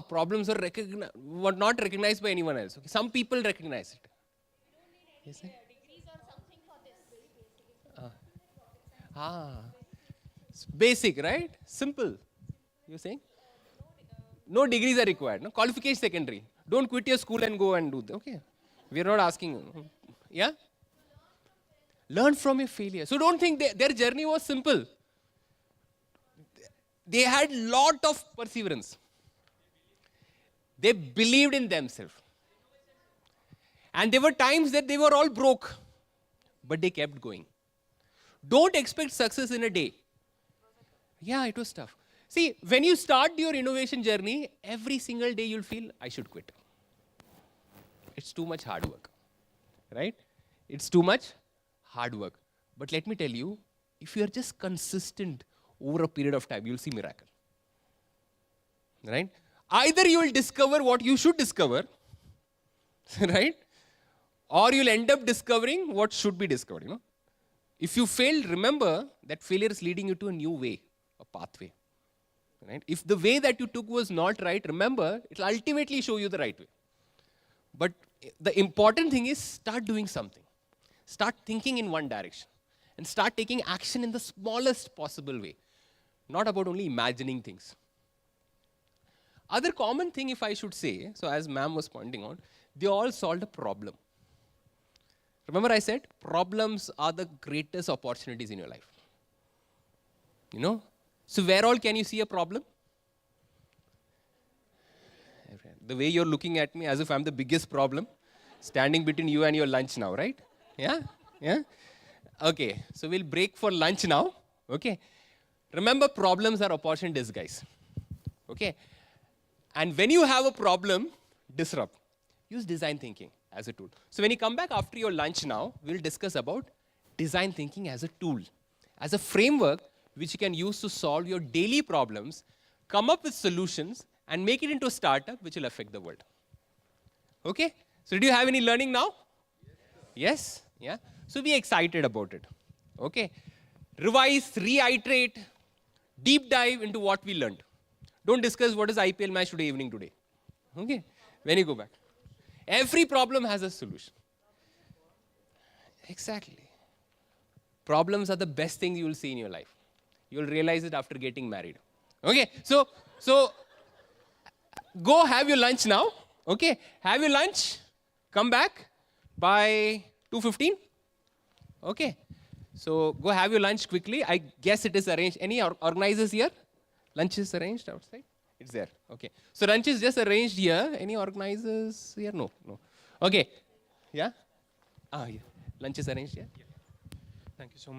Problems are not recognized by anyone else. Okay. Some people recognize it. Yes, sir? It's basic, right? Simple. You're saying? No degrees are required. No qualification secondary. Don't quit your school and go and do that. Okay. We're not asking. Yeah? Learn from your failure. So don't think their journey was simple. They had lot of perseverance. They believed in themselves. And there were times that they were all broke. But they kept going. Don't expect success in a day. Yeah, it was tough. See, when you start your innovation journey, every single day you'll feel, I should quit. It's too much hard work. Right? It's too much hard work. But let me tell you, if you are just consistent over a period of time, you'll see miracle. Right? Either you will discover what you should discover, right? Or you'll end up discovering what should be discovered, you know. If you fail, remember that failure is leading you to a new way, a pathway. Right? If the way that you took was not right, remember, it will ultimately show you the right way. But the important thing is start doing something. Start thinking in one direction. And start taking action in the smallest possible way. Not about only imagining things. Other common thing, if I should say, so as ma'am was pointing out, they all solved a problem. Remember I said, problems are the greatest opportunities in your life. You know? So where all can you see a problem? The way you're looking at me as if I'm the biggest problem, standing between you and your lunch now, right? Yeah? Yeah? Okay, so we'll break for lunch now. Okay? Remember, problems are opportunities, guys. Okay? And when you have a problem, disrupt. Use design thinking as a tool. So when you come back after your lunch now, we'll discuss about design thinking as a tool, as a framework which you can use to solve your daily problems, come up with solutions, and make it into a startup which will affect the world. Okay? So do you have any learning now? Yes? Yeah? So be excited about it. Okay? Revise, reiterate, deep dive into what we learned. Don't discuss what is IPL match today evening today. Okay? When you go back. Every problem has a solution. Exactly. Problems are the best things you will see in your life. You will realize it after getting married. Okay? So go have your lunch now. Okay? Have your lunch. Come back by 2:15. Okay? So go have your lunch quickly. I guess it is arranged. Any organizers here? Lunch is arranged outside? It's there. Okay. So lunch is just arranged here. Any organizers here? No. No. Okay. Yeah? Yeah. Lunch is arranged here? Yeah. Thank you so much.